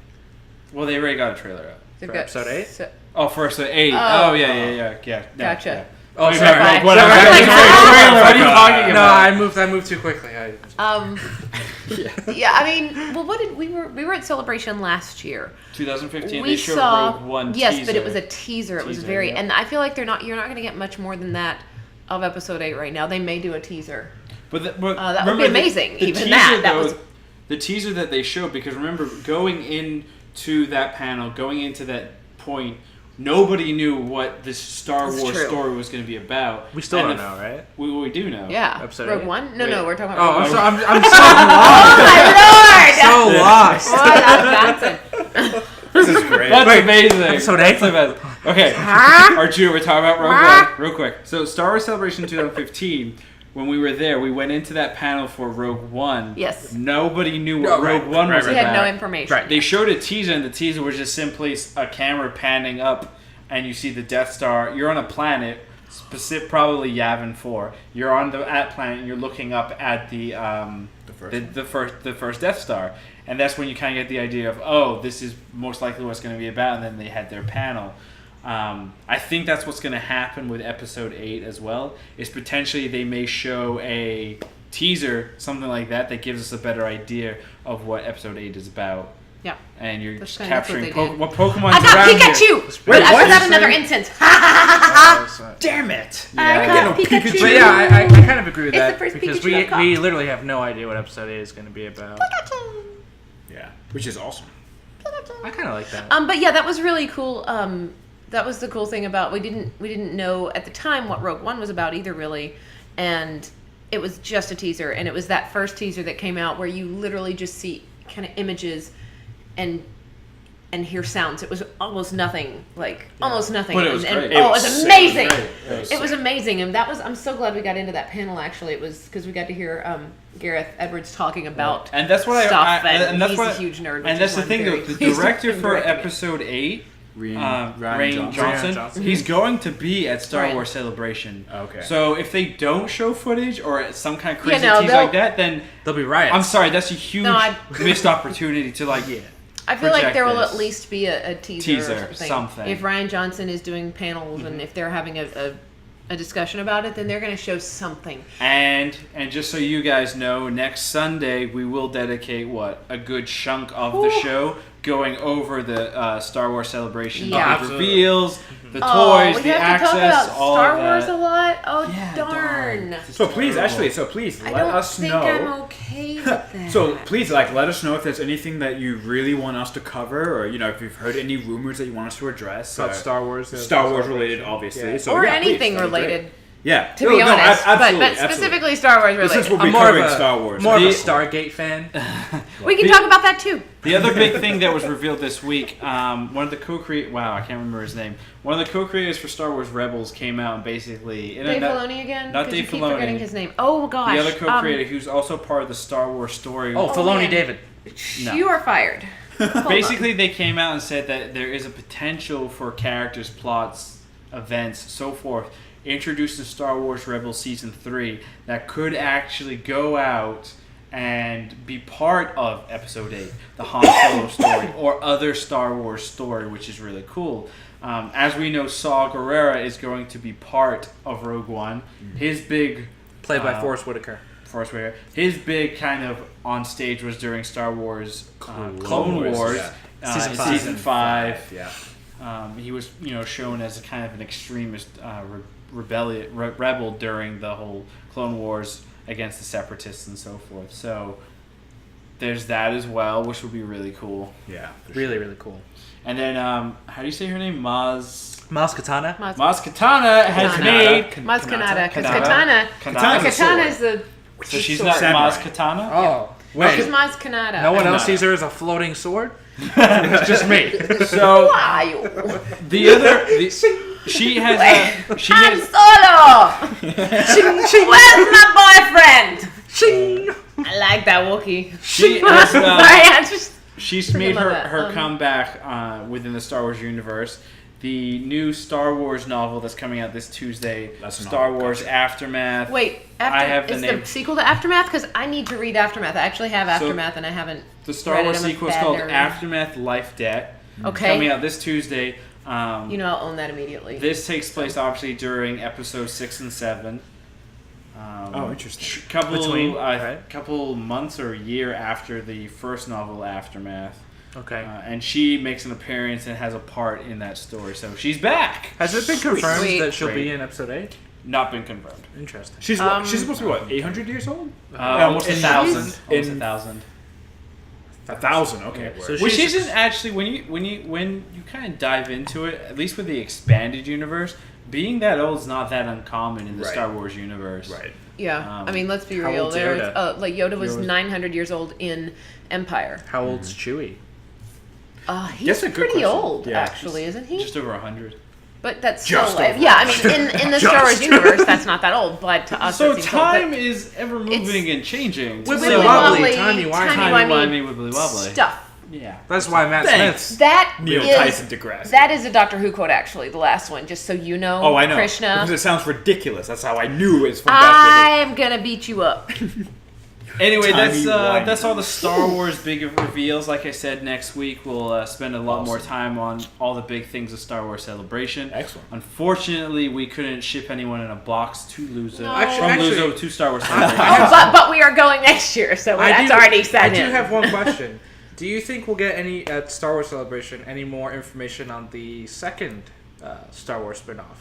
Well, they already got a trailer out. They've For got episode 8? Oh, for episode 8. Oh. Oh, yeah. Gotcha. Yeah. Oh, Wait, sorry. wait, Whatever. whatever. Sorry. What are you talking No, about? I moved too quickly. Yeah, I mean, well, what did we were at Celebration last year. 2015, We they showed saw Rogue One yes, teaser. but it was a teaser. It was Teaser, very, yeah. and I feel like you're not going to get much more than that of episode 8 right now. They may do a teaser. But That would remember be amazing. The Even teaser, that though, was the teaser that they showed, because remember, going into that panel, going into that point, nobody knew what this Star That's Wars true. story was going to be about. We still And don't the- know, right? We do know. yeah. Episode Rogue 8? One? No, Wait. we're talking about. Oh, Rogue One. I'm so lost. Oh my lord! So lost. What a nonsense. This is great. That's Wait, amazing. episode That's 8? amazing. Okay, Huh? Arjun, we're talking about Rogue One real quick. So Star Wars Celebration 2015, when we were there, we went into that panel for Rogue One. Yes. Nobody knew what Oh, right, Rogue One right, was We about. had no information. Right. They showed a teaser, and the teaser was just simply a camera panning up, and you see the Death Star. You're on a planet, probably Yavin 4. You're on the planet, and you're looking up at the first Death Star, and that's when you kind of get the idea of, oh, this is most likely what it's going to be about. And then they had their panel. I think that's what's going to happen with Episode 8 as well. Is potentially they may show a teaser, something like that, that gives us a better idea of what Episode 8 is about. Yeah. And you're That's kinda- that's what capturing they did. what Pokemon's I got around here. Pikachu! Wait, I what? forgot another instance. Damn it! I got Pikachu. But yeah, I kind of agree with It's the that first because Pikachu I've caught. we literally have no idea what episode 8 is going to be about. Yeah, which is awesome. I kind of like that. But yeah, that was really cool. That was the cool thing about we didn't know at the time what Rogue One was about either, really, and it was just a teaser, and it was that first teaser that came out where you literally just see kind of images and hear sounds. It was almost nothing, almost nothing. But it was and, great. oh, it was amazing. It It was amazing, and I'm so glad we got into that panel. Actually, it was because we got to hear Gareth Edwards talking about And that's what stuff, and that's he's what a huge nerd. and which that's is the why I'm thing though. very The pleased director with for directing it. Episode 8, Rian Rian Johnson. Johnson, he's going to be at Star Ryan. Wars Celebration. Okay. So if they don't show footage or some kind of Yeah, crazy no, tease they'll- like that, then They'll be riots. I'm sorry, that's a huge No, missed opportunity to I feel like project there will this. at least be a teaser or something. If Ryan Johnson is doing panels and if they're having a discussion about it, then they're going to show something. And just so you guys know, next Sunday we will dedicate a good chunk of the show going over the Star Wars Celebration, Yeah. the reveals, the toys, we the have to access, talk about all Star of Wars that. a lot. Oh Yeah, darn! So please, I let don't us think know. I'm okay with that. So please, let us know if there's anything that you really want us to cover, or if you've heard any rumors that you want us to address. About Star Wars. Star Wars related, obviously. Yeah. So, or yeah, anything please, that'd be great. related. Yeah, To be honest, absolutely, but specifically Star Wars related. Since we'll be I'm more of covering a Star Wars, more of a The- Stargate fan. We can talk about that too. The other big thing that was revealed this week, one of the co-creators, I can't remember his name. One of the co-creators for Star Wars Rebels came out and basically... Dave Filoni again? not 'Cause Dave you keep Filoni. forgetting his name. Oh gosh. The other co-creator who's also part of the Star Wars story. Oh, Filoni man. David. No. You are fired. Hold Basically, they came out and said that there is a potential for characters, plots, events, so forth, introduced in Star Wars Rebels Season 3 that could actually go out and be part of Episode 8, the Han Solo story, or other Star Wars story, which is really cool. As we know, Saw Gerrera is going to be part of Rogue One. His big... Played by Forrest Whitaker. His big kind of on stage was during Star Wars Clone Wars, Season 5. Yeah. He was, shown as a kind of an extremist rebel during the whole Clone Wars against the Separatists and so forth. So there's that as well, which would be really cool. Yeah. Really, really cool. And then, how do you say her name? Maz Katana. Maz Katana has Katana. made... Maz Kanata, because Katana. Katana is the So she's sword. not Samurai. Maz Katana? Oh, She's wait. Maz Kanata. No one else Kanata. sees her as a floating sword? It's just me. So Wow. the other... she has a... She Han has, Solo! Where's my boyfriend? I like that Wookiee. she has, Sorry, I just... she's made love her, that. her comeback within the Star Wars universe. The new Star Wars novel that's coming out this Tuesday, That's a Star novel, Wars gotcha. Aftermath. Wait, I have the is name. the sequel to Aftermath? Because I need to read Aftermath. I actually have Aftermath and I haven't. The Star read it. Wars I'm a sequel is bad called nerd. Aftermath Life Debt. Okay. Coming out this Tuesday. You know I'll own that immediately. This takes place obviously during episodes 6 and 7. Oh, interesting. Couple months or a year after the first novel, Aftermath. Okay. And she makes an appearance and has a part in that story. So she's back. Has it been confirmed Sweet. that she'll be Great. in episode 8? Not been confirmed. Interesting. She's she's supposed to be 800 years old? Almost in- 1,000. in- Almost 1,000. 1,000. Okay. So word. Which she's- isn't actually when you kind of dive into it, at least with the expanded universe, being that old is not that uncommon in the Right. Star Wars universe. Right. Yeah, I mean, let's be how real. old's There's Yoda? like Yoda was Yoda's- 900 years old in Empire. How old's Chewie? He's That's a good pretty question. old, Yeah. actually, isn't he? Just over 100. But that's Just still, over. yeah. I mean, in the Star Wars Just. universe, that's not that old. But to us, So that seems old. But time is ever moving and changing. Wibbly So- wobbly, timey-wimey. Timey-wimey, wibbly wobbly. stuff. Yeah. That's why Matt Thanks. Smith. That Neil is Tyson deGrasse. that is a Doctor Who quote, actually, the last one. Just so you know. Oh, I know. Krishna. Because it sounds ridiculous. That's how I knew it was from Doctor Who. I'm gonna beat you up. Anyway, Timey-wimey. that's all the Star Wars big reveals. Like I said, next week we'll spend a lot more Awesome. time on all the big things of Star Wars Celebration. Excellent. Unfortunately, we couldn't ship anyone in a box to LuZo. No. From Actually- LuZo to Star Wars I Celebration. have- But we are going next year, so that's already set I in. do have one question. Do you think we'll get any at Star Wars Celebration any more information on the second Star Wars spinoff?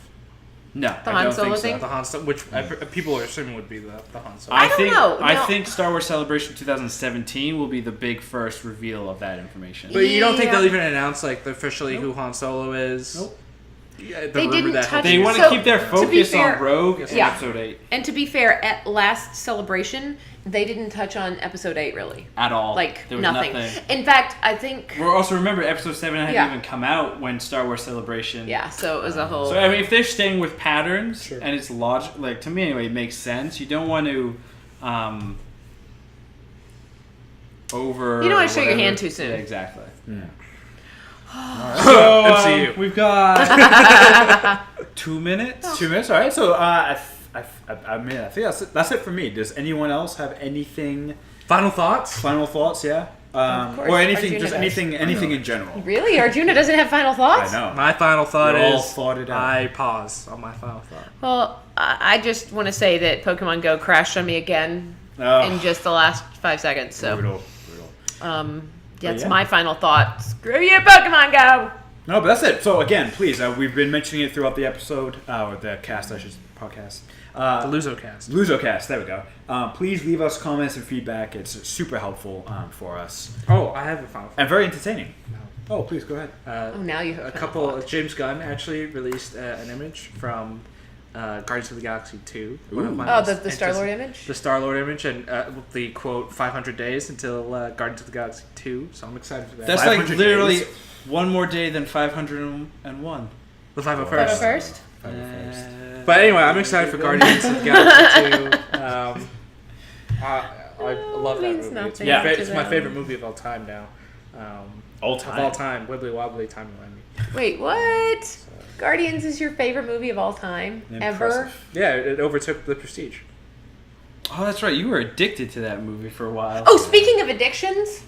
No, The I Han don't Solo think so. thing? The Han Solo, which people are assuming would be the Han Solo. I don't know. I No. think Star Wars Celebration 2017 will be the big first reveal of that information. But you don't think Yeah. they'll even announce like officially who Han Solo is? Nope. Yeah, the They rumor didn't that touch- They want to So, keep their to be focus fair- on Rogue in Yeah. Episode 8 And to be fair, at last Celebration, they didn't touch on Episode 8 really. at all. Like there was nothing. In fact, I think. Well, also remember, Episode 7 hadn't Yeah. even come out when Star Wars Celebration. Yeah, so it was a whole. So I mean, if they're staying with patterns Sure. and it's logic, like to me anyway, it makes sense. You don't want to over. You don't wanna show your whatever. hand too soon. Yeah, exactly. Alright. So MCU. we've got 2 minutes. 2 minutes. All right. So I mean, I think that's it for me. Does anyone else have anything? Final thoughts? Final thoughts? Yeah. Of course, or anything, Arjuna just does. anything in general. Really? Arjuna doesn't have final thoughts? I know. My final thought We're all is thought it out. I pause on my final thought. Well, I just want to say that Pokemon Go crashed on me again in just the last 5 seconds. So, Brutal. that's yeah. my final thought. Screw you, Pokemon Go! No, but that's it. So again, please, we've been mentioning it throughout the episode, or the cast, I should podcast. The LuZoCast. LuZoCast, there we go. Please leave us comments and feedback. It's super helpful for us. Oh, I have a final thought. And very entertaining. No. Oh, please, go ahead. Oh, now you have a a final couple. thought. James Gunn actually released an image from Guardians of the Galaxy 2. One of Ooh. my Oh, most the Star-Lord image? The Star-Lord image, and the quote 500 days until Guardians of the Galaxy 2. So I'm excited for that. That's like 500 literally days. one more day than 501. The 501st. 501st? But anyway, I'm excited for Guardians of the Galaxy 2. I love that means movie. It's, nothing Yeah. to it's my them. favorite movie of all time now. All Of time. all time, Wibbly Wobbly, Timey Wimey. Wait, what? Guardians is your favorite movie of all time? Ever? Impressive. Yeah, it overtook The Prestige. Oh, that's right. You were addicted to that movie for a while. Oh, speaking of addictions,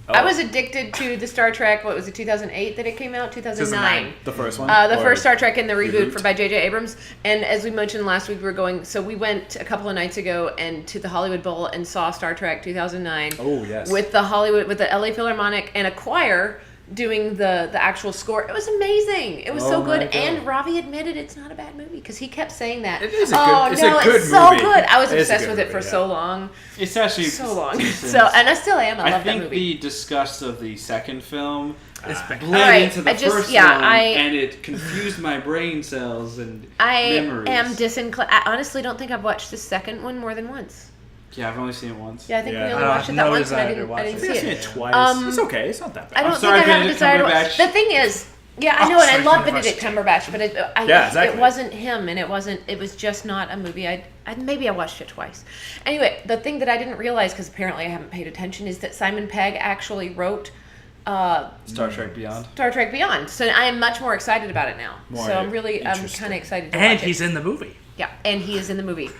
I Oh. was addicted to the Star Trek, what was it, 2008 that it came out? 2009. The first one? The Or- first Star Trek in the reboot reboot? by J.J. Abrams. And as we mentioned last week, we went a couple of nights ago and to the Hollywood Bowl and saw Star Trek 2009 Oh, yes. with the LA Philharmonic and a choir doing the actual score. It was amazing. It was Oh so my good. God. And Ravi admitted it's not a bad movie because he kept saying that. It is a oh good- it's no, a good it's so movie. good. I was It is a obsessed good with it for movie, yeah. so long. It's actually So long. decent. So and I still am. I love that think movie. the disgust of the second film It's bad. bled Alright, into the I just- first yeah, one, I- and it confused my brain cells and I memories. am disinclined. I honestly don't think I've watched the second one more than once. Yeah, I've only seen it once. Yeah, I think Yeah. we I only don't watched have it that no once, and I desire to didn't, watch I it. didn't I see think I've seen it. it twice. Um, It's okay. It's not that bad. I don't I'm sorry, think I have a Benedict desire to watch. Cumberbatch. The thing is, yeah, I Oh, know, and I sorry, love Cumberbatch. Benedict Cumberbatch, but Yeah, exactly. it wasn't him, and it was just not a movie. Maybe I watched it twice. Anyway, the thing that I didn't realize, because apparently I haven't paid attention, is that Simon Pegg actually wrote Star Trek Beyond. Star Trek Beyond. So I am much more excited about it now. More So I'm interesting. kind of excited to And watch he's it. in the movie. Yeah, and he is in the movie.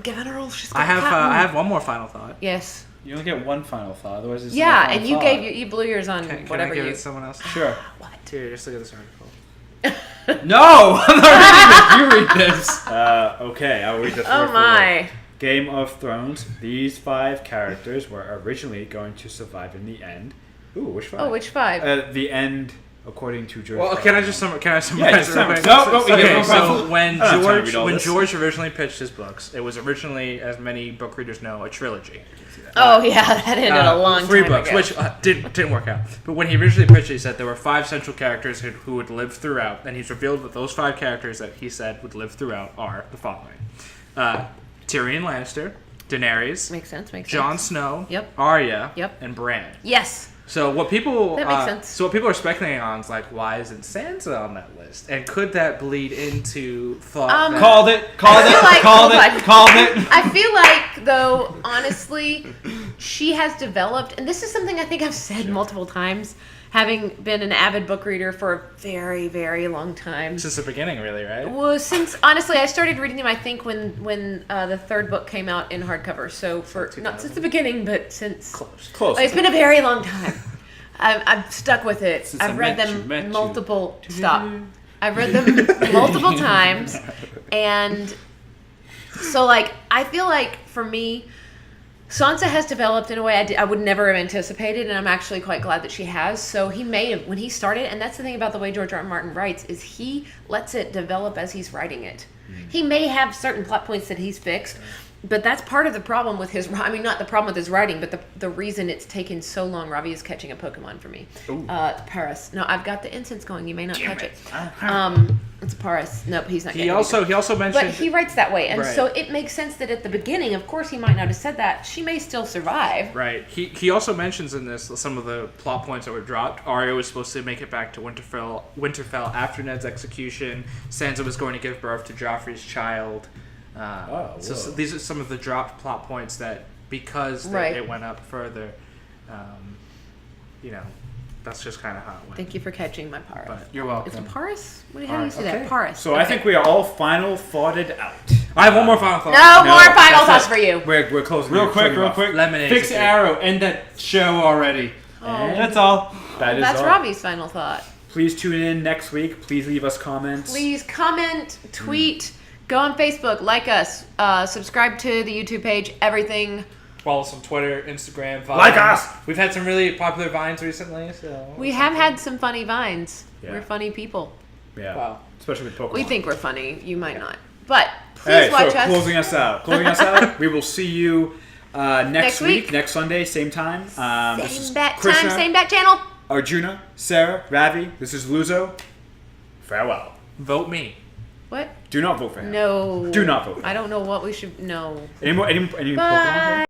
Giving her all she's got. I cotton. have one more final thought. Yes. You only get one final thought, otherwise it's Yeah, not a and final you thought. you blew yours on Can whatever I give you. it to someone else? Sure. What? Here, just look at this article. No! I'm not reading it. You read this. Okay, I'll read the Oh first my. Game of Thrones. These 5 characters were originally going to survive in the end. Ooh, which 5? Oh, which 5? The end, according to George. Well, can I just summarize Yeah, it just real quick? summarize. No, we Okay, get so no when I don't have time to George read all this. originally pitched his books, it was originally, as many book readers know, a trilogy. Oh yeah, that ended a long 3 time books, ago. which didn't work out. But when he originally pitched it, he said there were 5 central characters who would live throughout, and he's revealed that those 5 characters that he said would live throughout are the following: Tyrion Lannister, Daenerys, Makes sense. Jon Snow, Yep. Arya, Yep. and Bran. Yes. So what people That makes sense. So what people are speculating on is like, why isn't Sansa on that list? And could that bleed into thought? that- Called it. I feel like- Called hold it. on. Called it. I feel like, though, honestly, she has developed, and this is something I think I've said multiple times, having been an avid book reader for a very, very long time. Since the beginning, really, right? Well, since honestly, I started reading them. I think when the 3rd book came out in hardcover. So for not since the beginning, but since Close. it's been a very long time. I've stuck with it. Since I I've read met them you. multiple. Stop. I've read them multiple times, and so like I feel like for me, Sansa has developed in a way I would never have anticipated, and I'm actually quite glad that she has. So he may have, when he started, and that's the thing about the way George R. R. Martin writes, is he lets it develop as he's writing it. He may have certain plot points that he's fixed, but that's part of the problem with his, I mean, not the problem with his writing, but the reason it's taken so long. Ravi is catching a Pokemon for me. Paris. No, I've got the incense going. You may not touch it. It's Paris. Nope, he's not He getting it. also mentioned. But he writes that way, and Right. so it makes sense that at the beginning, of course, he might not have said that. She may still survive. Right. He also mentions in this some of the plot points that were dropped. Arya was supposed to make it back to Winterfell after Ned's execution. Sansa was going to give birth to Joffrey's child. So whoa. these are some of the dropped plot points that, because Right. it went up further, that's just kind of how it went. Thank you for catching my Paris. But You're Is welcome. it Paris? How do you say that? Okay. Paris. So I think we are all final thoughted out. I have one more final thought. No more final that's thoughts it. for you. We're closing. Real we're quick, cutting real off. quick. Lemonade Fix is good. Arrow. End that show already. And That's all. that is That's all. Robbie's final thought. Please tune in next week. Please leave us comments. Please comment, tweet, go on Facebook, like us, subscribe to the YouTube page, everything. Follow us on Twitter, Instagram, Vines. Like us! We've had some really popular Vines recently. So We have had some funny Vines. Yeah. We're funny people. Yeah. Wow. Especially with Pokemon. We think we're funny. You might not. But Hey, please watch so us. closing us out. We will see you next week, week. next Sunday, same time. This is Same bat Krishna, time, same bat channel. Arjuna, Sarah, Ravi. This is LuZo. Farewell. Vote me. What? Do not vote for him. No. Do not vote for him. I don't know what we should. No. Any Pokemon Bye. players?